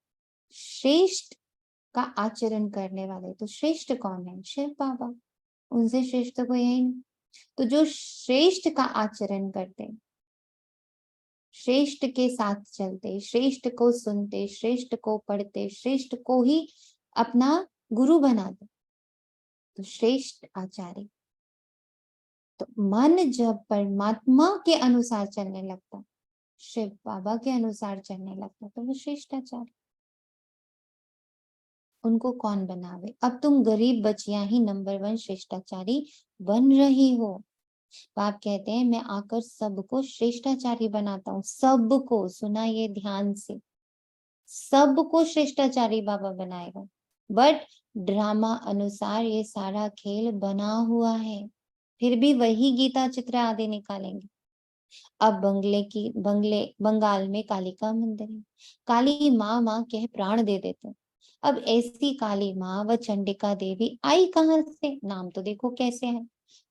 श्रेष्ठ का आचरण करने वाले। तो श्रेष्ठ कौन है? शिव बाबा। उनसे श्रेष्ठ तो कोई है ही नहीं। तो जो श्रेष्ठ का आचरण करते, श्रेष्ठ के साथ चलते, श्रेष्ठ को सुनते, श्रेष्ठ को पढ़ते, श्रेष्ठ को ही अपना गुरु बनाते, तो श्रेष्ठ आचार्य। तो मन जब परमात्मा के अनुसार चलने लगता, शिव बाबा के अनुसार चलने लगता, तो वो श्रेष्ठाचार्य। उनको कौन बनावे? अब तुम गरीब बचियां ही नंबर 1 श्रेष्ठाचारी बन रही हो। बाप कहते हैं मैं आकर सबको श्रेष्ठाचारी बनाता हूँ। सबको, सुना ये ध्यान से, सबको श्रेष्ठाचारी बाबा बनाएगा। बट ड्रामा अनुसार ये सारा खेल बना हुआ है। फिर भी वही गीता चित्र आदि निकालेंगे। अब बंगाल में कालिका मंदिर है। काली माँ माँ कह प्राण दे देते। अब ऐसी काली माँ व चंडिका देवी आई कहाँ से? नाम तो देखो कैसे है।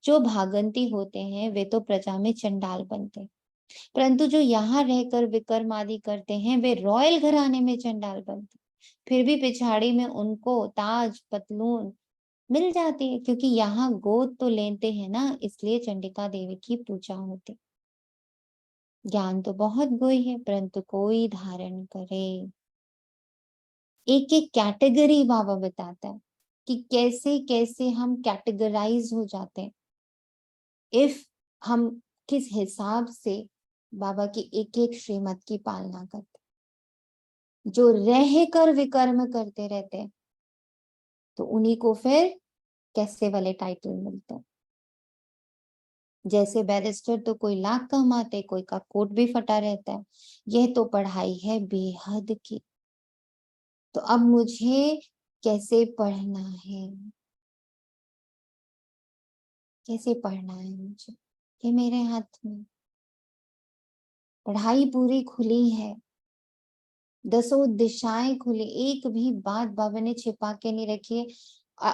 जो भागंती होते हैं वे तो प्रजा में चंडाल बनते हैं, परंतु जो यहाँ रहकर विकर्म आदि करते हैं वे रॉयल घराने में चंडाल बनते। फिर भी पिछाड़ी में उनको ताज पतलून मिल जाती है, क्योंकि यहाँ गोद तो लेते हैं ना, इसलिए चंडिका देवी की पूजा होती। ज्ञान तो बहुत गोई है, परंतु कोई धारण करे। एक एक कैटेगरी बाबा बताता है कि कैसे कैसे हम कैटेगराइज हो जाते हैं। इफ हम किस हिसाब से बाबा की एक एक श्रीमत की पालना करते, जो रह कर विकर्म करते रहते हैं, तो उन्हीं को फिर कैसे वाले टाइटल मिलते हैं। जैसे बैरिस्टर तो कोई लाख कमाते, कोई का कोट भी फटा रहता है। यह तो पढ़ाई है बेहद की। तो अब मुझे कैसे पढ़ना है? कैसे पढ़ना है मुझे? ये मेरे हाथ में। पढ़ाई पूरी खुली है, 10 दिशाएं खुली, एक भी बात बाबा ने छिपा के नहीं रखी है।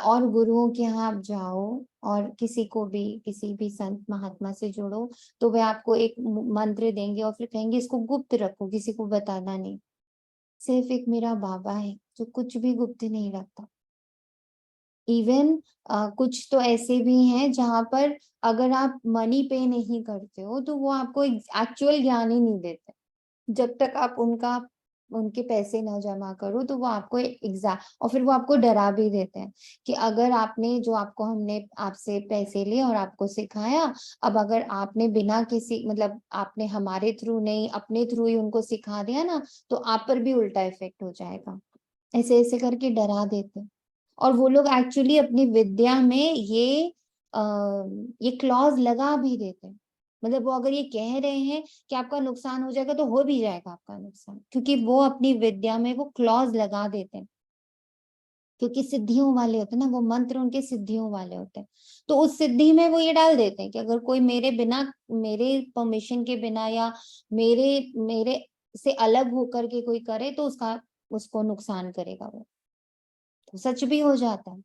और गुरुओं के यहाँ आप जाओ और किसी को भी, किसी भी संत महात्मा से जुड़ो, तो वे आपको एक मंत्र देंगे और फिर कहेंगे इसको गुप्त रखो, किसी को बताना नहीं। सिर्फ एक मेरा बाबा है जो कुछ भी गुप्त नहीं रखता। इवन कुछ तो ऐसे भी हैं जहां पर अगर आप मनी पे नहीं करते हो तो वो आपको एक्चुअल ज्ञान ही नहीं देते। जब तक आप उनके पैसे ना जमा करो तो वो आपको एग्जाम, और फिर वो आपको डरा भी देते हैं कि अगर आपने जो आपको हमने आपसे पैसे लिए और आपको सिखाया, अब अगर आपने बिना किसी मतलब आपने हमारे थ्रू नहीं अपने थ्रू ही उनको सिखा दिया ना, तो आप पर भी उल्टा इफेक्ट हो जाएगा। ऐसे ऐसे करके डरा देते। और वो लोग एक्चुअली अपनी विद्या में ये क्लॉज लगा भी देते हैं। मतलब वो अगर ये कह रहे हैं कि आपका नुकसान हो जाएगा तो हो भी जाएगा आपका नुकसान, क्योंकि वो अपनी विद्या में वो क्लॉज लगा देते हैं। क्योंकि सिद्धियों वाले होते हैं ना, वो मंत्र उनके सिद्धियों वाले होते हैं। तो उस सिद्धि में वो ये डाल देते हैं कि अगर कोई मेरे बिना, मेरे परमिशन के बिना या मेरे मेरे से अलग होकर के कोई करे तो उसको नुकसान करेगा वो। तो सच भी हो जाता है।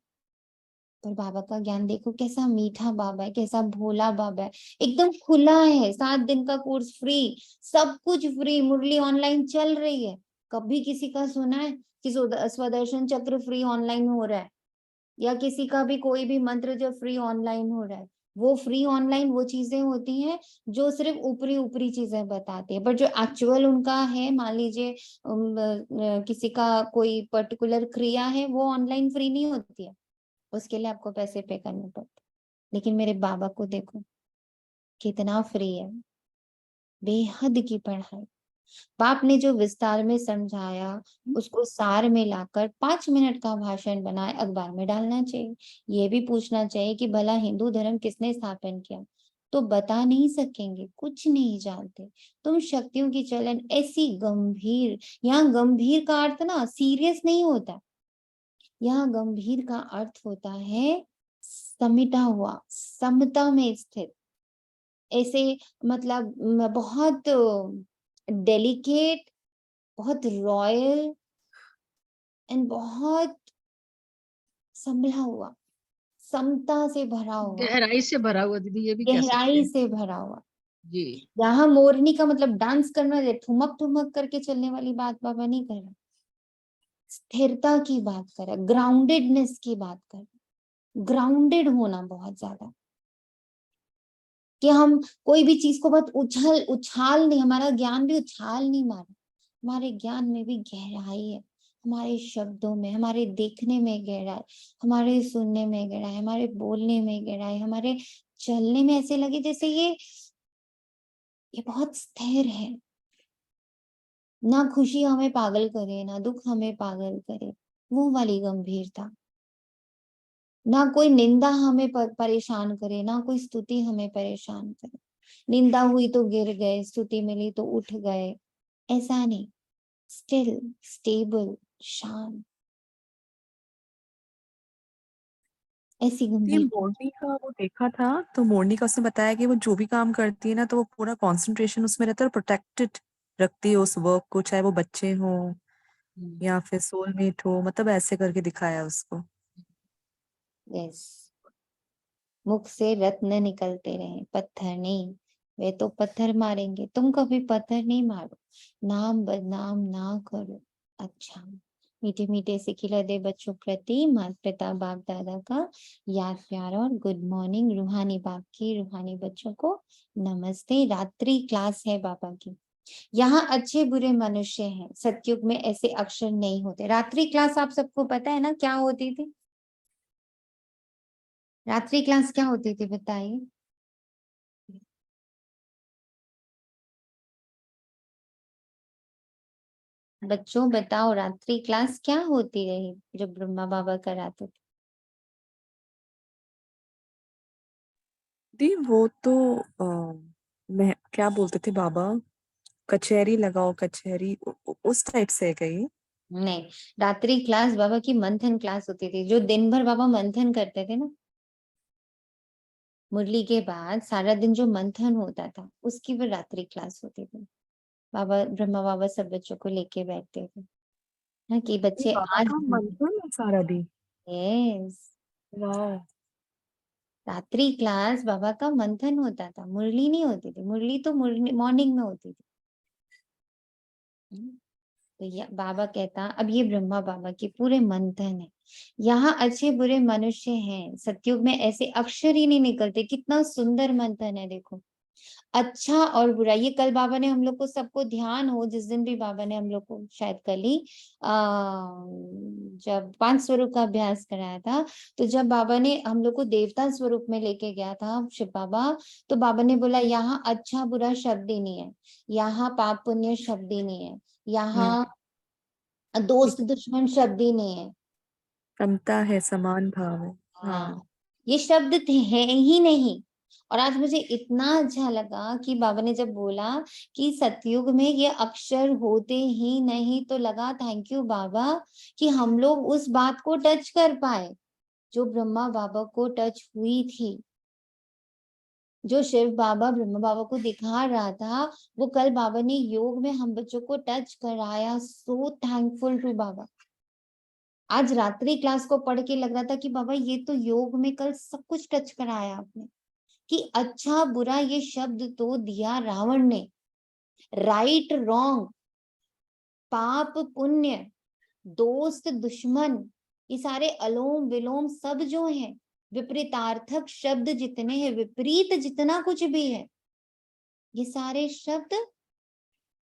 पर बाबा का ज्ञान देखो कैसा मीठा बाबा है, कैसा भोला बाबा है, एकदम खुला है। 7 दिन का कोर्स फ्री, सब कुछ फ्री, मुरली ऑनलाइन चल रही है। कभी किसी का सुना है कि स्वदर्शन चक्र फ्री ऑनलाइन हो रहा है, या किसी का भी कोई भी मंत्र जो फ्री ऑनलाइन हो रहा है? वो फ्री ऑनलाइन वो चीजें होती हैं जो सिर्फ ऊपरी ऊपरी चीजें बताती है, बट जो एक्चुअल उनका है, मान लीजिए किसी का कोई पर्टिकुलर क्रिया है, वो ऑनलाइन फ्री नहीं होती है, उसके लिए आपको पैसे पे करने पड़ते। लेकिन मेरे बाबा को देखो कितना फ्री है, बेहद की पढ़ाई। बाप ने जो विस्तार में समझाया उसको सार में लाकर 5 मिनट का भाषण बनाए अखबार में डालना चाहिए। ये भी पूछना चाहिए कि भला हिंदू धर्म किसने स्थापन किया? तो बता नहीं सकेंगे, कुछ नहीं जानते। तुम शक्तियों की चलन ऐसी गंभीर, यहाँ गंभीर का अर्थ ना सीरियस नहीं होता, यहाँ गंभीर का अर्थ होता है समिटा हुआ, समता में स्थित। ऐसे मतलब बहुत डेलिकेट, बहुत रॉयल एंड बहुत संभला हुआ, समता से भरा हुआ, गहराई से भरा हुआ दीदी, ये भी कह सकते गहराई हैं। से भरा हुआ। जी। यहाँ मोरनी का मतलब डांस करना है, ठुमक ठुमक करके चलने वाली बात बाबा नहीं कर रहा। स्थिरता की बात कर रहा, ग्राउंडेडनेस की बात कर रहा, ग्राउंडेड होना बहुत ज्यादा, कि हम कोई भी चीज को बहुत उछल उछाल नहीं, हमारा ज्ञान भी उछाल नहीं मारा, हमारे ज्ञान में भी गहराई है। हमारे शब्दों में, हमारे देखने में गहराई, हमारे सुनने में गहराई, हमारे बोलने में गहराई, हमारे चलने में ऐसे लगे जैसे ये बहुत स्थिर है। ना खुशी हमें पागल करे, ना दुख हमें पागल करे, वो वाली गंभीरता। ना कोई निंदा हमें परेशान करे, ना कोई स्तुति हमें परेशान करे। निंदा हुई तो गिर गए, स्तुति मिली तो उठ गए, ऐसा नहीं। स्टिल, स्टेबल, शांत, ऐसी ये गंभीर। मोरनी का वो देखा था, तो मोरनी का उसने बताया कि वो जो भी काम करती है ना, तो वो पूरा कंसंट्रेशन उसमें रहता है और प्रोटेक्टेड रखती है उस वर्क को, चाहे वो बच्चे हो या फिर सोलमेट हो, मतलब ऐसे करके दिखाया उसको। यस, मुख से रत्न निकलते रहे, पत्थर नहीं। वे तो पत्थर मारेंगे, तुम कभी पत्थर नहीं मारो। नाम बदनाम ना करो। अच्छा, मीठे मीठे से खिला दे बच्चों प्रति माता पिता बाप दादा का याद प्यार और गुड मॉर्निंग। रूहानी बाप की, रूहानी बच्चों को नमस्ते। रात्रि क्लास है बाबा की। यहाँ अच्छे बुरे मनुष्य हैं, सतयुग में ऐसे अक्षर नहीं होते। रात्रि क्लास आप सबको पता है ना क्या होती थी? रात्रि क्लास क्या होती थी बताइए? बच्चों बताओ, रात्रि क्लास क्या होती रही जब ब्रह्मा बाबा कराते थे? दी वो तो मैं क्या बोलते थे बाबा, कचहरी लगाओ कचहरी, उस टाइप से है कहीं। नहीं, रात्रि क्लास बाबा की मंथन क्लास होती थी, जो दिन भर बाबा मंथन करते थे ना। मुरली के बाद सारा दिन जो मंथन होता था उसकी वो रात्रि क्लास होती थी। बाबा, ब्रह्मा बाबा सब बच्चों को लेके बैठते थे ना कि ये बच्चे बाबा आज। का मंथन है सारा दिन। यस, वाह। रात्रि क्लास बाबा का मंथन होता था, मुरली नहीं होती थी। मुरली तो मॉर्निंग में होती थी। तो ये बाबा कहता, अब ये ब्रह्मा बाबा के पूरे मंथन है। यहाँ अच्छे बुरे मनुष्य हैं, सतयुग में ऐसे अक्षर ही नहीं निकलते। कितना सुंदर मंथन है देखो। अच्छा और बुरा, ये कल बाबा ने हम लोग को, सबको ध्यान हो, जिस दिन भी बाबा ने हम लोग को शायद कल ही जब 5 स्वरूप का अभ्यास कराया था, तो जब बाबा ने हम लोग को देवता स्वरूप में लेके गया था शिव बाबा, तो बाबा ने बोला यहाँ अच्छा बुरा शब्द ही नहीं है, यहाँ पाप पुण्य शब्द ही नहीं है, यहाँ दोस्त दुश्मन शब्द ही नहीं है। समता है, समान भाव है। हाँ, ये शब्द थे है ही नहीं। और आज मुझे इतना अच्छा लगा कि बाबा ने जब बोला कि सतयुग में ये अक्षर होते ही नहीं, तो लगा थैंक यू बाबा कि हम लोग उस बात को टच कर पाए जो ब्रह्मा बाबा को टच हुई थी, जो शिव बाबा ब्रह्मा बाबा को दिखा रहा था, वो कल बाबा ने योग में हम बच्चों को टच कराया। सो थैंकफुल टू बाबा। आज रात्रि क्लास को पढ़ के लग रहा था कि बाबा ये तो योग में कल सब कुछ टच कराया आपने, कि अच्छा बुरा ये शब्द तो दिया रावण ने। राइट रॉन्ग, पाप पुण्य, दोस्त दुश्मन, ये सारे अलोम विलोम सब जो है, विपरीतार्थक शब्द जितने हैं, विपरीत जितना कुछ भी है, ये सारे शब्द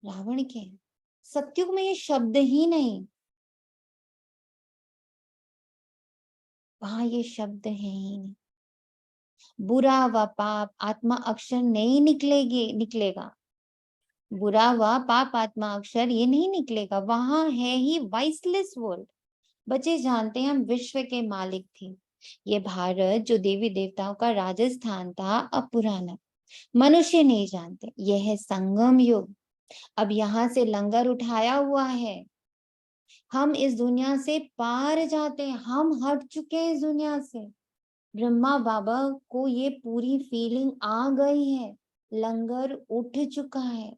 रावण के हैं। सतयुग में ये शब्द ही नहीं, वहां ये शब्द है ही नहीं। बुरा व पाप आत्मा अक्षर नहीं निकलेगा। बुरा व पाप आत्मा अक्षर ये नहीं निकलेगा, वहां है ही वॉइसलेस वर्ल्ड। बच्चे जानते हैं हम विश्व के मालिक थे। ये भारत जो देवी देवताओं का राजस्थान था, अब पुराना। मनुष्य नहीं जानते, यह है संगम युग। अब यहाँ से लंगर उठाया हुआ है, हम इस दुनिया से पार जाते हैं, हम हट चुके हैं इस दुनिया से। ब्रह्मा बाबा को ये पूरी फीलिंग आ गई है, लंगर उठ चुका है।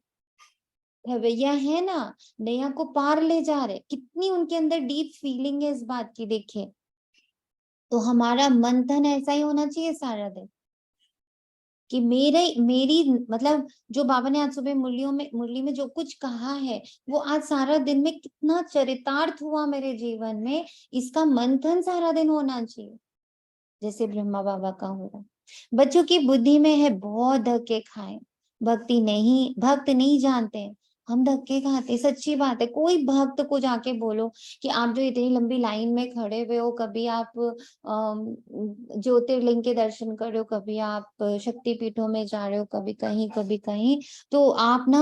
भैया है ना, नैया को पार ले जा रहे, कितनी उनके अंदर डीप फीलिंग है इस बात की। देखे तो हमारा मंथन ऐसा ही होना चाहिए सारा दिन कि मेरी मतलब जो बाबा ने आज सुबह मुरली में जो कुछ कहा है, वो आज सारा दिन में कितना चरितार्थ हुआ मेरे जीवन में, इसका मंथन सारा दिन होना चाहिए, जैसे ब्रह्मा बाबा का हो रहा। बच्चों की बुद्धि में है बहुत धक्के खाए, भक्त नहीं जानते, हम धक्के खाते। सच्ची बात है, कोई भक्त को जाके बोलो कि आप जो इतनी लंबी लाइन में खड़े हुए हो, कभी आप ज्योतिर्लिंग के दर्शन कर रहे हो, कभी आप शक्ति पीठों में जा रहे हो, कभी कहीं, तो आप ना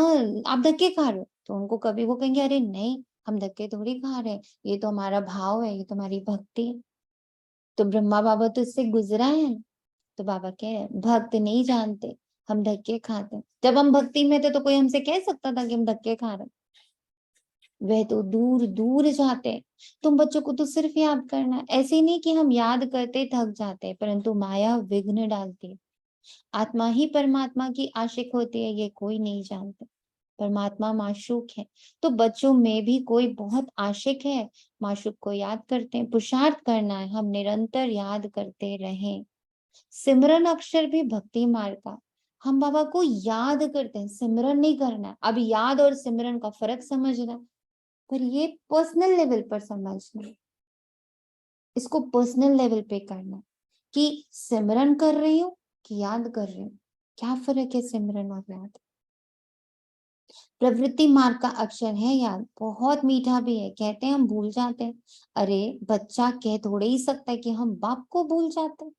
आप धक्के खा रहे हो। तो उनको कभी वो कहेंगे अरे नहीं, हम धक्के थोड़ी खा रहे हैं, ये तो हमारा भाव है, ये तो हमारी भक्ति है। तो ब्रह्मा बाबा तो इससे गुजरा है। तो बाबा कह रहे भक्त नहीं जानते, हम धक्के खाते। जब हम भक्ति में थे तो कोई हमसे कह सकता था कि हम धक्के खा रहे? वह तो दूर दूर जाते। तुम बच्चों को तो सिर्फ याद करना है, ऐसे नहीं कि हम याद करते थक जाते, परंतु माया विघ्न डालती। आत्मा ही परमात्मा की आशिक होती है, ये कोई नहीं जानता। परमात्मा माशूक है, तो बच्चों में भी कोई बहुत आशिक है, माशूक को याद करते हैं। पुरुषार्थ करना है, हम निरंतर याद करते रहें। सिमरन अक्षर भी भक्ति मार्ग का, हम बाबा को याद करते हैं, सिमरन नहीं करना। अब याद और सिमरन का फर्क समझना, पर ये पर्सनल लेवल पर समझना, इसको पर्सनल लेवल पे करना कि सिमरन कर रही हूँ कि याद कर रही हूँ, क्या फर्क है सिमरन और याद। प्रवृत्ति मार्ग का अक्षर है याद, बहुत मीठा भी है। कहते हैं हम भूल जाते हैं, अरे बच्चा कह थोड़े ही सकता है कि हम बाप को भूल जाते हैं।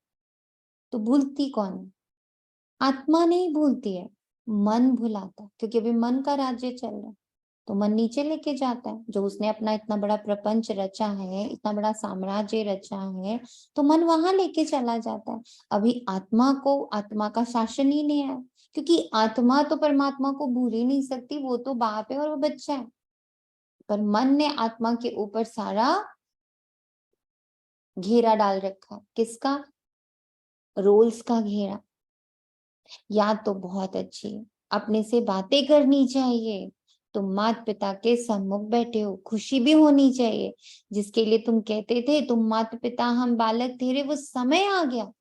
तो भूलती कौन है? आत्मा नहीं भूलती है, मन भुलाता है, क्योंकि अभी मन का राज्य चल रहा है। तो मन नीचे लेके जाता है, जो उसने अपना इतना बड़ा प्रपंच रचा है, इतना बड़ा साम्राज्य रचा है, तो मन वहां लेके चला जाता है। अभी आत्मा को आत्मा का शासन ही नहीं है, क्योंकि आत्मा तो परमात्मा को भूल ही नहीं सकती, वो तो बाप है और वो बच्चा है। पर मन ने आत्मा के ऊपर सारा घेरा डाल रखा, किसका? रोल्स का घेरा। याद तो बहुत अच्छी है, अपने से बातें करनी चाहिए। तुम माता पिता के सम्मुख बैठे हो, खुशी भी होनी चाहिए। जिसके लिए तुम कहते थे तुम माता पिता हम बालक तेरे, वो समय आ गया,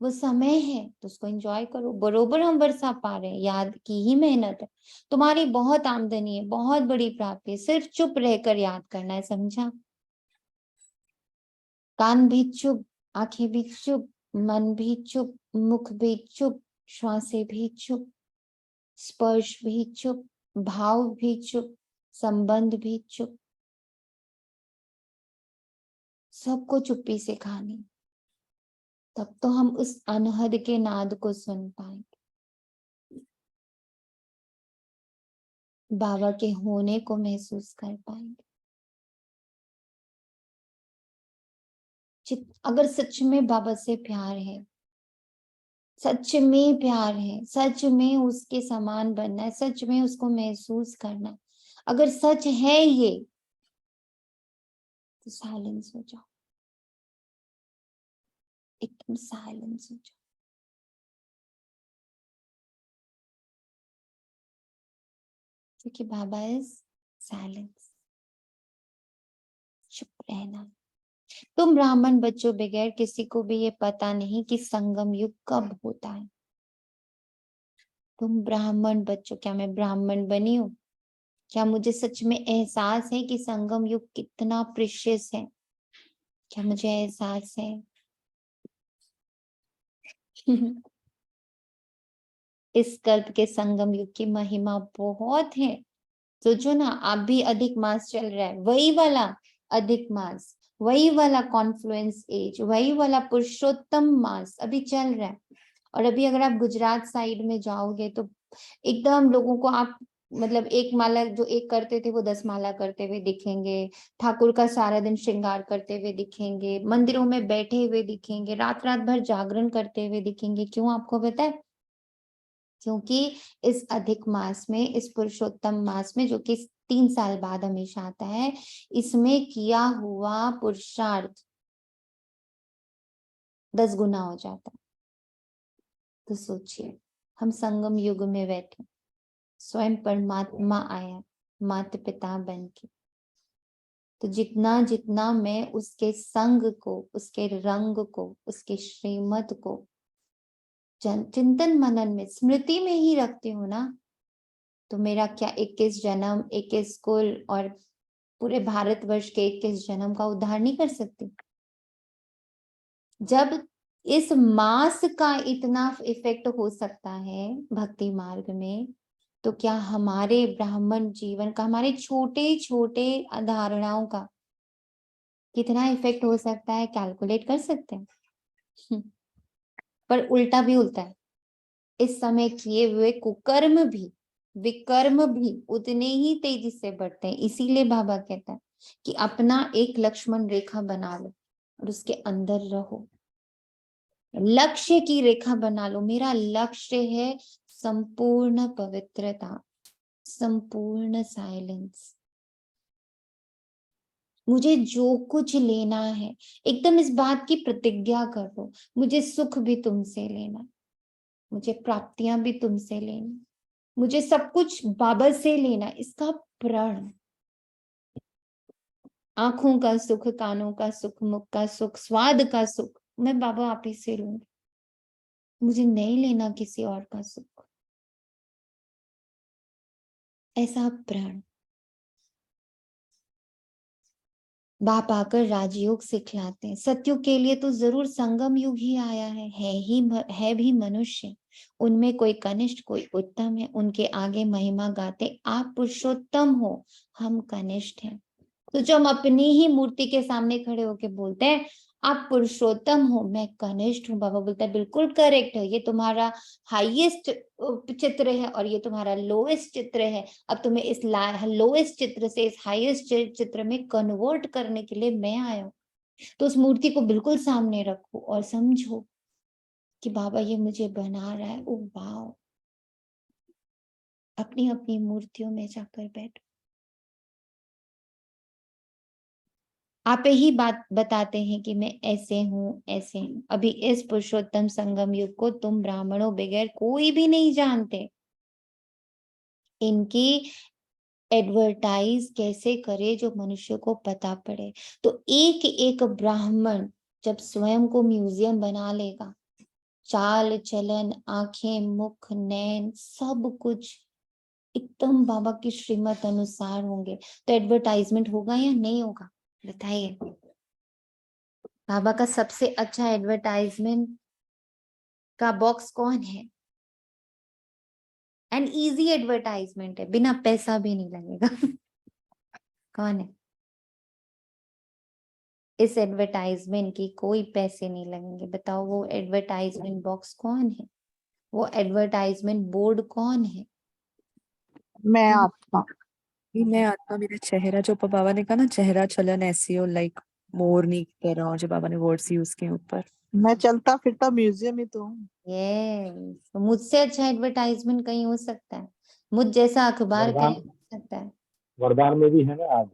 वो समय है, तो उसको एंजॉय करो। बरोबर हम वर्षा पा रहे हैं, याद की ही मेहनत है। तुम्हारी बहुत आमदनी है, बहुत बड़ी प्राप्ति है, सिर्फ चुप रहकर याद करना है, समझा? कान भी चुप, आंखें भी चुप, मन भी चुप, मुख भी चुप, श्वासें भी चुप, स्पर्श भी चुप, भाव भी चुप, संबंध भी चुप, सबको चुप्पी से खानी। तब तो हम उस अनहद के नाद को सुन पाएंगे, बाबा के होने को महसूस कर पाएंगे। अगर सच में बाबा से प्यार है, सच में प्यार है, सच में उसके समान बनना है, सच में उसको महसूस करना है, अगर सच है ये, तो साइलेंस हो जाओ, एकदम साइलेंस हो जाओ। क्योंकि बाबा इज साइलेंस, चुप रहना। तुम ब्राह्मण बच्चों, बगैर किसी को भी ये पता नहीं कि संगम युग कब होता है। तुम ब्राह्मण बच्चों, क्या मैं ब्राह्मण बनी हूँ? क्या मुझे सच में एहसास है कि संगम युग कितना प्रीशियस है? क्या मुझे एहसास है? इस कल्प के संगम युग की महिमा बहुत है। सोचो ना, आप भी अधिक मास चल रहा है, वही वाला अधिक मास, वही वाला कॉन्फ्लुएंस एज, वही वाला पुरुषोत्तम मास अभी चल रहा है। और अभी अगर आप गुजरात साइड में जाओगे तो एकदम लोगों को आप मतलब एक माला जो एक करते थे वो 10 माला करते हुए दिखेंगे, ठाकुर का सारा दिन श्रृंगार करते हुए दिखेंगे, मंदिरों में बैठे हुए दिखेंगे, रात रात भर जागरण करते हुए दिखेंगे। क्यों आपको पता है? क्योंकि इस अधिक मास में, इस पुरुषोत्तम मास में, जो कि 3 साल बाद हमेशा आता है, इसमें किया हुआ पुरुषार्थ 10 गुना हो जाता है। तो सोचिए, हम संगम युग में बैठे, स्वयं परमात्मा आया माता पिता बन के, तो जितना जितना मैं उसके संग को, उसके रंग को, उसके श्रीमत को चिंतन मनन में, स्मृति में ही रखती हूँ ना, तो मेरा क्या 21 जन्म, 21 कुल और पूरे भारतवर्ष के 21 जन्म का उद्धार नहीं कर सकती? जब इस मास का इतना इफेक्ट हो सकता है भक्ति मार्ग में, तो क्या हमारे ब्राह्मण जीवन का, हमारे छोटे छोटे धारणाओं का कितना इफेक्ट हो सकता है, कैलकुलेट कर सकते हैं? पर उल्टा भी होता है, इस समय किए हुए कुकर्म भी, विकर्म भी उतने ही तेजी से बढ़ते हैं। इसीलिए बाबा कहता है कि अपना एक लक्ष्मण रेखा बना लो और उसके अंदर रहो, लक्ष्य की रेखा बना लो। मेरा लक्ष्य है संपूर्ण पवित्रता, संपूर्ण साइलेंस। मुझे जो कुछ लेना है, एकदम इस बात की प्रतिज्ञा कर लो, मुझे सुख भी तुमसे लेना, मुझे प्राप्तियां भी तुमसे लेनी, मुझे सब कुछ बाबा से लेना। इसका प्रण, आंखों का सुख, कानों का सुख, मुख का सुख, स्वाद का सुख, मैं बाबा आप ही से लूंगी, मुझे नहीं लेना किसी और का सुख। ऐसा प्रण। बाप आकर राजयोग सिखलाते हैं। सतयुग के लिए तो जरूर संगम युग ही आया है भी मनुष्य, उनमें कोई कनिष्ठ कोई उत्तम है, उनके आगे महिमा गाते आप पुरुषोत्तम हो, हम कनिष्ठ हैं। तो जो हम अपनी ही मूर्ति के सामने खड़े होके बोलते हैं आप पुरुषोत्तम हो, मैं कनिष्ठ हूँ, बाबा बोलता है बिल्कुल करेक्ट है, ये तुम्हारा हाईएस्ट चित्र है और ये तुम्हारा लोएस्ट चित्र है। अब तुम्हें इस लोएस्ट चित्र से इस हाईएस्ट चित्र में कन्वर्ट करने के लिए मैं आया हूँ। तो उस मूर्ति को बिल्कुल सामने रखो और समझो कि बाबा ये मुझे बना रहा है। ओ वाह, अपनी अपनी मूर्तियों में जाकर बैठो। आप ही बात बताते हैं कि मैं ऐसे हूँ, ऐसे हूँ। अभी इस पुरुषोत्तम संगम युग को तुम ब्राह्मणों बगैर कोई भी नहीं जानते। इनकी एडवर्टाइज कैसे करे जो मनुष्य को पता पड़े। तो एक एक ब्राह्मण जब स्वयं को म्यूजियम बना लेगा, चाल चलन, आंखें, मुख, नैन, सब कुछ एकदम बाबा की श्रीमत अनुसार होंगे, तो एडवर्टाइजमेंट होगा या नहीं होगा? बताइए। बाबा का सबसे अच्छा एडवर्टाइजमेंट का बॉक्स कौन है? एंड इजी एडवर्टाइजमेंट है, बिना पैसा भी नहीं लगेगा। कौन है? इस एडवर्टाइजमेंट की कोई पैसे नहीं लगेंगे। बताओ वो एडवर्टाइजमेंट बॉक्स कौन है? वो एडवर्टाइजमेंट बोर्ड कौन है? मैं आत्मा। मैं आत्मा, मेरा चेहरा, जो बाबा ने कहा ना, चेहरा चलन ऐसी हो, लाइक मोरनी की तरह, और जो बाबा ने वर्ड्स यूज किए ऊपर। मैं चलता फिरता म्यूजियम ही तो हूँ। तो मुझसे अच्छा एडवर्टाइजमेंट कहीं हो सकता है? मुझ जैसा अखबार वरदान, कहीं हो सकता है? वरदान में भी है ना आज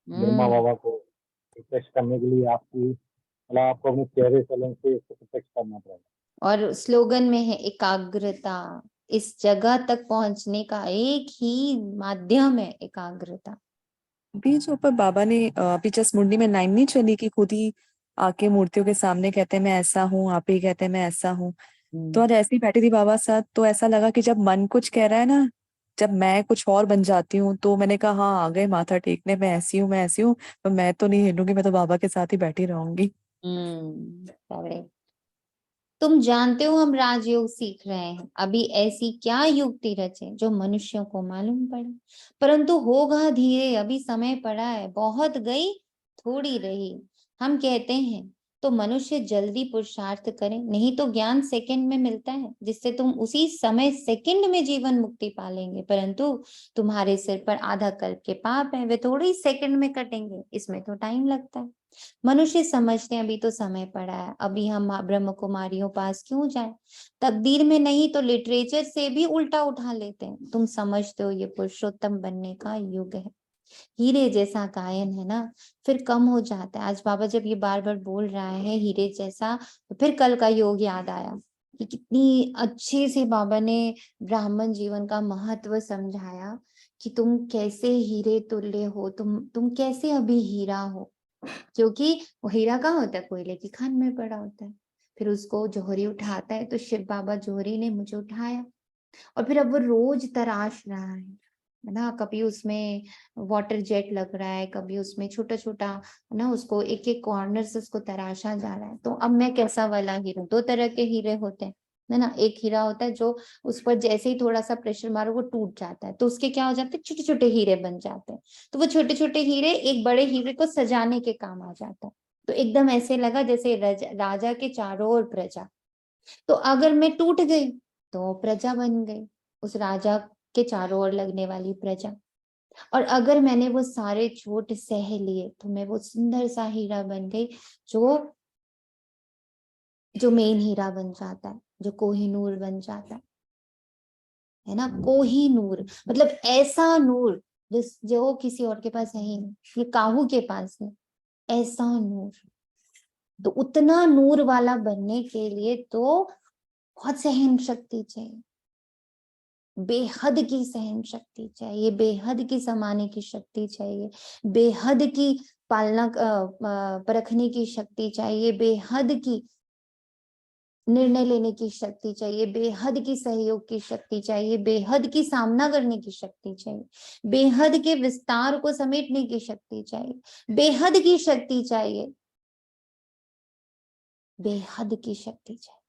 ब्रह्मा हम्म। बाबा को प्रत्यक्ष करने के लिए आपकी मतलब आपको अपने चेहरे चलन से इसको प्रत्यक्ष करना पड़ेगा। और स्लोगन में है एकाग्रता। इस जगह तक पहुंचने का एक ही माध्यम है एकाग्रता। अभी जो ऊपर बाबा ने अभी जस्ट मुंडी में लाइन नहीं चली कि खुद ही आके मूर्तियों के सामने कहते हैं मैं ऐसा हूँ, आप ही कहते हैं मैं ऐसा हूँ। तो आज ऐसे ही बैठी थी बाबा साथ, तो ऐसा लगा कि जब मन कुछ कह रहा है ना, जब मैं कुछ और बन जाती हूँ, तो मैंने कहा हाँ आ गए माथा टेकने, मैं ऐसी हूँ, मैं ऐसी हूँ, तो मैं तो नहीं हिलूंगी, मैं तो बाबा के साथ ही बैठी रहूंगी। correct। तुम जानते हो हम राजयोग सीख रहे हैं, अभी ऐसी क्या युक्ति रचे जो मनुष्यों को मालूम पड़े, परंतु होगा धीरे, अभी समय पड़ा है, बहुत गई थोड़ी रही। हम कहते हैं तो मनुष्य जल्दी पुरुषार्थ करें, नहीं तो ज्ञान सेकंड में मिलता है जिससे तुम उसी समय सेकंड में जीवन मुक्ति पालेंगे, परंतु तुम्हारे सिर पर आधा कल्प के पाप है, वे थोड़ी सेकंड में कटेंगे, इसमें तो टाइम लगता है। मनुष्य समझते हैं अभी तो समय पड़ा है, अभी हम ब्रह्म कुमारियों पास क्यों जाए, तकदीर में नहीं तो लिटरेचर से भी उल्टा उठा लेते हैं। तुम समझते हो ये पुरुषोत्तम बनने का युग है। हीरे जैसा गायन है ना, फिर कम हो जाता है। आज बाबा जब ये बार बार बोल रहा है हीरे जैसा, तो फिर कल का योग याद आया कि कितनी अच्छे से बाबा ने ब्राह्मण जीवन का महत्व समझाया कि तुम कैसे हीरे तुल्य हो, तुम कैसे अभी हीरा हो, क्योंकि वो हीरा कहाँ होता है, कोयले की खान में पड़ा होता है। फिर उसको जोहरी उठाता है, तो शिव बाबा जोहरी ने मुझे उठाया, और फिर अब वो रोज तराश रहा है ना, कभी उसमें वाटर जेट लग रहा है, कभी उसमें छोटा छोटा ना, उसको एक एक कॉर्नर से उसको तराशा जा रहा है। तो अब मैं कैसा वाला हीरा, दो तरह के हीरे होते हैं है ना, एक हीरा होता है जो उस पर जैसे ही थोड़ा सा प्रेशर मारो वो टूट जाता है, तो उसके क्या हो जाते हैं, छोटे छोटे हीरे बन जाते हैं। तो वो छोटे छोटे हीरे एक बड़े हीरे को सजाने के काम आ जाता है। तो एकदम ऐसे लगा जैसे राजा के चारों ओर प्रजा। तो अगर मैं टूट गई तो प्रजा बन गई, उस राजा के चारों ओर लगने वाली प्रजा। और अगर मैंने वो सारे चोट सह लिए तो मैं वो सुंदर सा हीरा बन गई, जो जो मेन हीरा बन जाता है, जो कोहिनूर बन जाता है ना। कोहिनूर मतलब ऐसा नूर जो किसी और के पास है ही नहीं, ये काहू के पास नहीं, ऐसा नूर। तो उतना नूर वाला बनने के लिए तो बहुत सहन शक्ति चाहिए, बेहद की सहन शक्ति चाहिए, बेहद की समाने की शक्ति चाहिए, बेहद की पालना परखने की शक्ति चाहिए, बेहद की निर्णय लेने की शक्ति चाहिए, बेहद की सहयोग की शक्ति चाहिए, बेहद की सामना करने की शक्ति चाहिए, बेहद के विस्तार को समेटने की शक्ति चाहिए, बेहद की शक्ति चाहिए, बेहद की शक्ति चाहिए।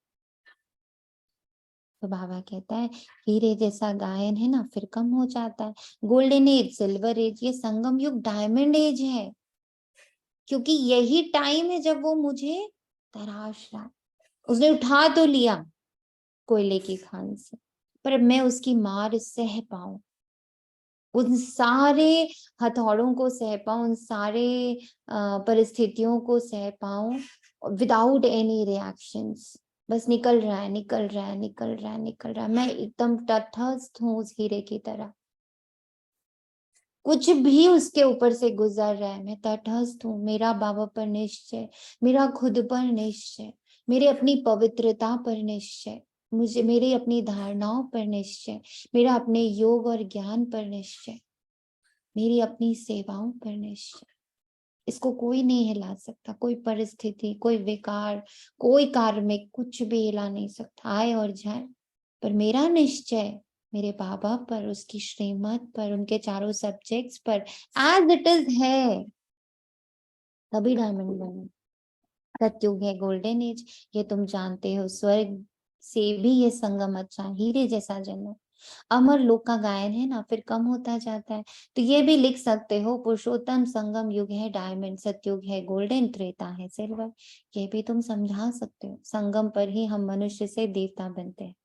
तो बाबा कहता है हीरे जैसा गायन है ना, फिर कम हो जाता है। गोल्डन एज, सिल्वर एज, ये संगम युग डायमंड एज है, क्योंकि यही टाइम है जब वो मुझे तराश रहा। उसने उठा तो लिया कोयले की खान से, पर मैं उसकी मार सह पाऊं, उन सारे हथौड़ों को सह पाऊं, उन सारे परिस्थितियों को सह पाऊं विदाउट एनी रिएक्शंस। बस निकल रहा है, निकल रहा है, निकल रहा है, निकल रहा है, मैं एकदम तटस्थ हूँ उस हीरे की तरह। कुछ भी उसके ऊपर से गुजर रहा है, मैं तटस्थ हूँ। मेरा बाबा पर निश्चय, मेरा खुद पर निश्चय, मेरे अपनी पवित्रता पर निश्चय, मुझे मेरी अपनी धारणाओं पर निश्चय, मेरा अपने योग और ज्ञान पर निश्चय, मेरी अपनी सेवाओं पर निश्चय। इसको कोई नहीं हिला सकता, कोई परिस्थिति, कोई विकार, कोई कार्मिक, कुछ भी हिला नहीं सकता, आए और जाए। पर मेरा निश्चय मेरे बाबा पर, उसकी श्रीमत पर, उनके चारों सब्जेक्ट्स पर एज इट इज है, तभी डायमंड बने। सतयुग है, गोल्डन एज, ये तुम जानते हो। स्वर्ग से भी ये संगम अच्छा, हीरे जैसा जन्म। अमर लोक का गायन है ना, फिर कम होता जाता है। तो ये भी लिख सकते हो, पुरुषोत्तम संगम युग है डायमंड, सतयुग है गोल्डन, त्रेता है सिल्वर। ये भी तुम समझा सकते हो, संगम पर ही हम मनुष्य से देवता बनते हैं।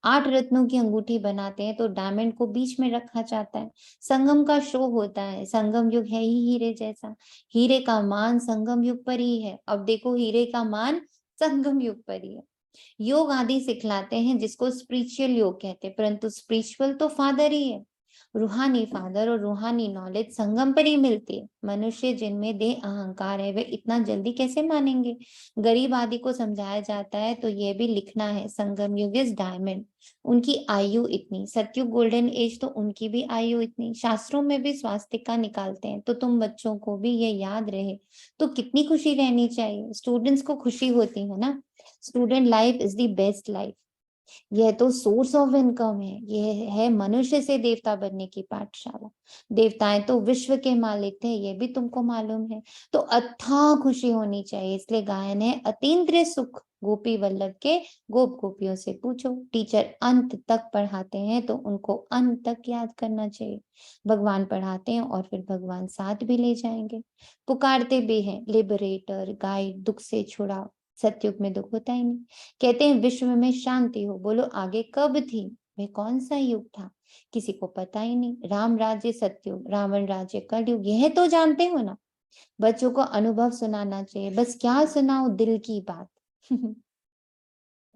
8 रत्नों की अंगूठी बनाते हैं तो डायमंड को बीच में रखा जाता है। संगम का शो होता है। संगम युग है ही हीरे जैसा। हीरे का मान संगम युग पर ही है। अब देखो हीरे का मान संगम युग पर ही है। योग आदि सिखलाते हैं जिसको स्पिरिचुअल योग कहते हैं, परंतु स्पिरिचुअल तो फादर ही है। रूहानी फादर और रूहानी नॉलेज संगम पर ही मिलती है। मनुष्य जिनमें देह अहंकार है वे इतना जल्दी कैसे मानेंगे। गरीब आदि को समझाया जाता है तो यह भी लिखना है संगम युग इज डायमंड। उनकी आयु इतनी, सतयुग गोल्डन एज तो उनकी भी आयु इतनी। शास्त्रों में भी स्वास्तिका निकालते हैं तो तुम बच्चों को भी ये याद रहे तो कितनी खुशी रहनी चाहिए। स्टूडेंट्स को खुशी होती है ना। Student life is the best life. यह तो सोर्स ऑफ इनकम है। यह है मनुष्य से देवता बनने की पाठशाला। देवताएं तो विश्व के मालिक थे, यह भी तुमको मालूम है। तो अथाह खुशी होनी चाहिए। इसलिए गायन है अतीन्द्रिय सुख गोपी वल्लभ के गोप गोपियों से पूछो। टीचर अंत तक पढ़ाते हैं तो उनको अंत तक याद करना चाहिए। भगवान पढ़ाते हैं और फिर भगवान साथ भी ले जाएंगे। पुकारते भी हैं लिबरेटर गाइड, दुख से छुड़ाओ। सतयुग में दुख होता ही नहीं। कहते हैं विश्व में शांति हो। बोलो आगे कब थी, वह कौन सा युग था, किसी को पता ही नहीं। राम राज्य सतयुग, रावण राज्य कलयुग, यह तो जानते हो ना। बच्चों को अनुभव सुनाना चाहिए। बस क्या सुनाओ, दिल की बात।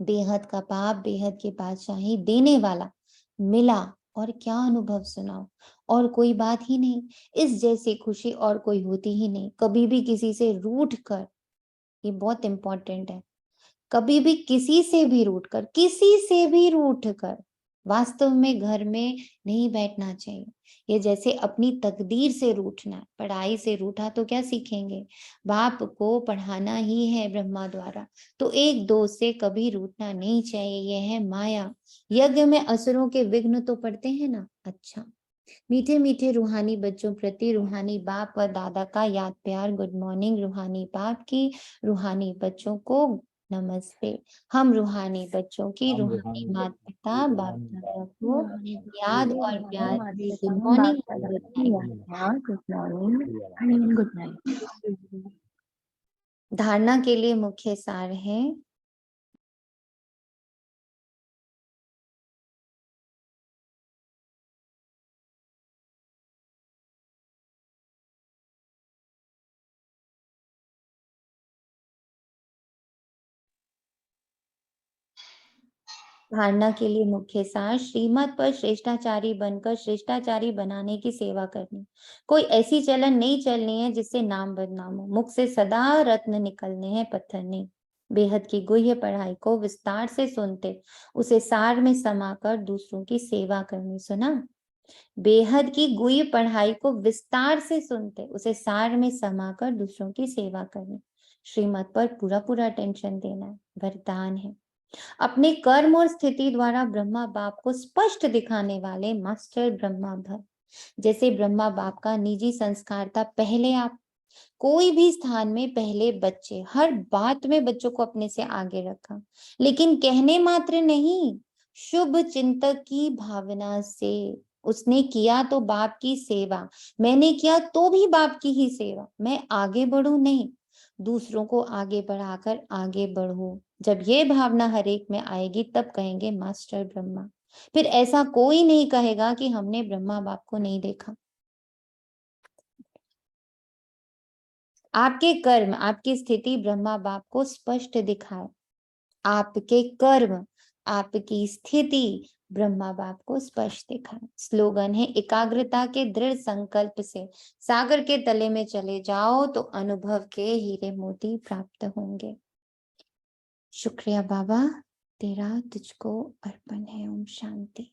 बेहद का पाप बेहद की बादशाही देने वाला मिला, और क्या अनुभव सुनाओ। और कोई बात ही नहीं। इस जैसी खुशी और कोई होती ही नहीं। कभी भी किसी से रूठ कर, ये बहुत इंपॉर्टेंट है, कभी भी किसी से भी रूठ कर, किसी से भी रूठ कर वास्तव में घर में नहीं बैठना चाहिए। ये जैसे अपनी तकदीर से रूठना है। पढ़ाई से रूठा तो क्या सीखेंगे। बाप को पढ़ाना ही है ब्रह्मा द्वारा, तो एक दोस्त से कभी रूठना नहीं चाहिए। यह है माया। यज्ञ में असुरों के विघ्न तो पड़ते हैं ना। अच्छा, मीठे मीठे रूहानी बच्चों प्रति रूहानी बाप व दादा का याद प्यार। गुड मॉर्निंग रूहानी बाप की, रूहानी बच्चों को नमस्ते। हम रूहानी बच्चों की हम रूहानी रूहानी माता बच्चों पिता की बाप रूहानी दादा बाप को याद और प्यार। Good morning, good night. Good night. धारणा के लिए मुख्य सार है धारणा के लिए मुख्य सार श्रीमत पर श्रेष्ठाचारी बनकर श्रेष्ठाचारी बनाने की सेवा करनी। कोई ऐसी चलन नहीं चलनी है जिससे नाम बदनाम हो। मुख से सदा रत्न निकलने हैं, पत्थर नहीं। बेहद की गुह्य पढ़ाई को विस्तार से सुनते उसे सार में समाकर दूसरों की सेवा करनी। सुना, बेहद की गुह्य पढ़ाई को विस्तार से सुनते उसे सार में समाकर दूसरों की सेवा करनी। श्रीमत पर पूरा पूरा अटेंशन देना है, वरदान है। अपने कर्म और स्थिति द्वारा ब्रह्मा बाप को स्पष्ट दिखाने वाले मास्टर ब्रह्मा भव। जैसे ब्रह्मा बाप का निजी संस्कार था, पहले आप कोई भी स्थान में पहले बच्चे, हर बात में बच्चों को अपने से आगे रखा, लेकिन कहने मात्र नहीं, शुभ चिंतक की भावना से। उसने किया तो बाप की सेवा, मैंने किया तो भी बाप की ही सेवा। मैं आगे बढ़ू नहीं, दूसरों को आगे बढ़ाकर आगे बढ़ो। जब ये भावना हर एक में आएगी तब कहेंगे मास्टर ब्रह्मा। फिर ऐसा कोई नहीं कहेगा कि हमने ब्रह्मा बाप को नहीं देखा। आपके कर्म आपकी स्थिति ब्रह्मा बाप को स्पष्ट दिखाए। आपके कर्म आपकी स्थिति ब्रह्मा बाप को स्पष्ट दिखाए। स्लोगन है एकाग्रता के दृढ़ संकल्प से सागर के तले में चले जाओ तो अनुभव के हीरे मोती प्राप्त होंगे। शुक्रिया बाबा, तेरा तुझको अर्पण है। ओम शांति।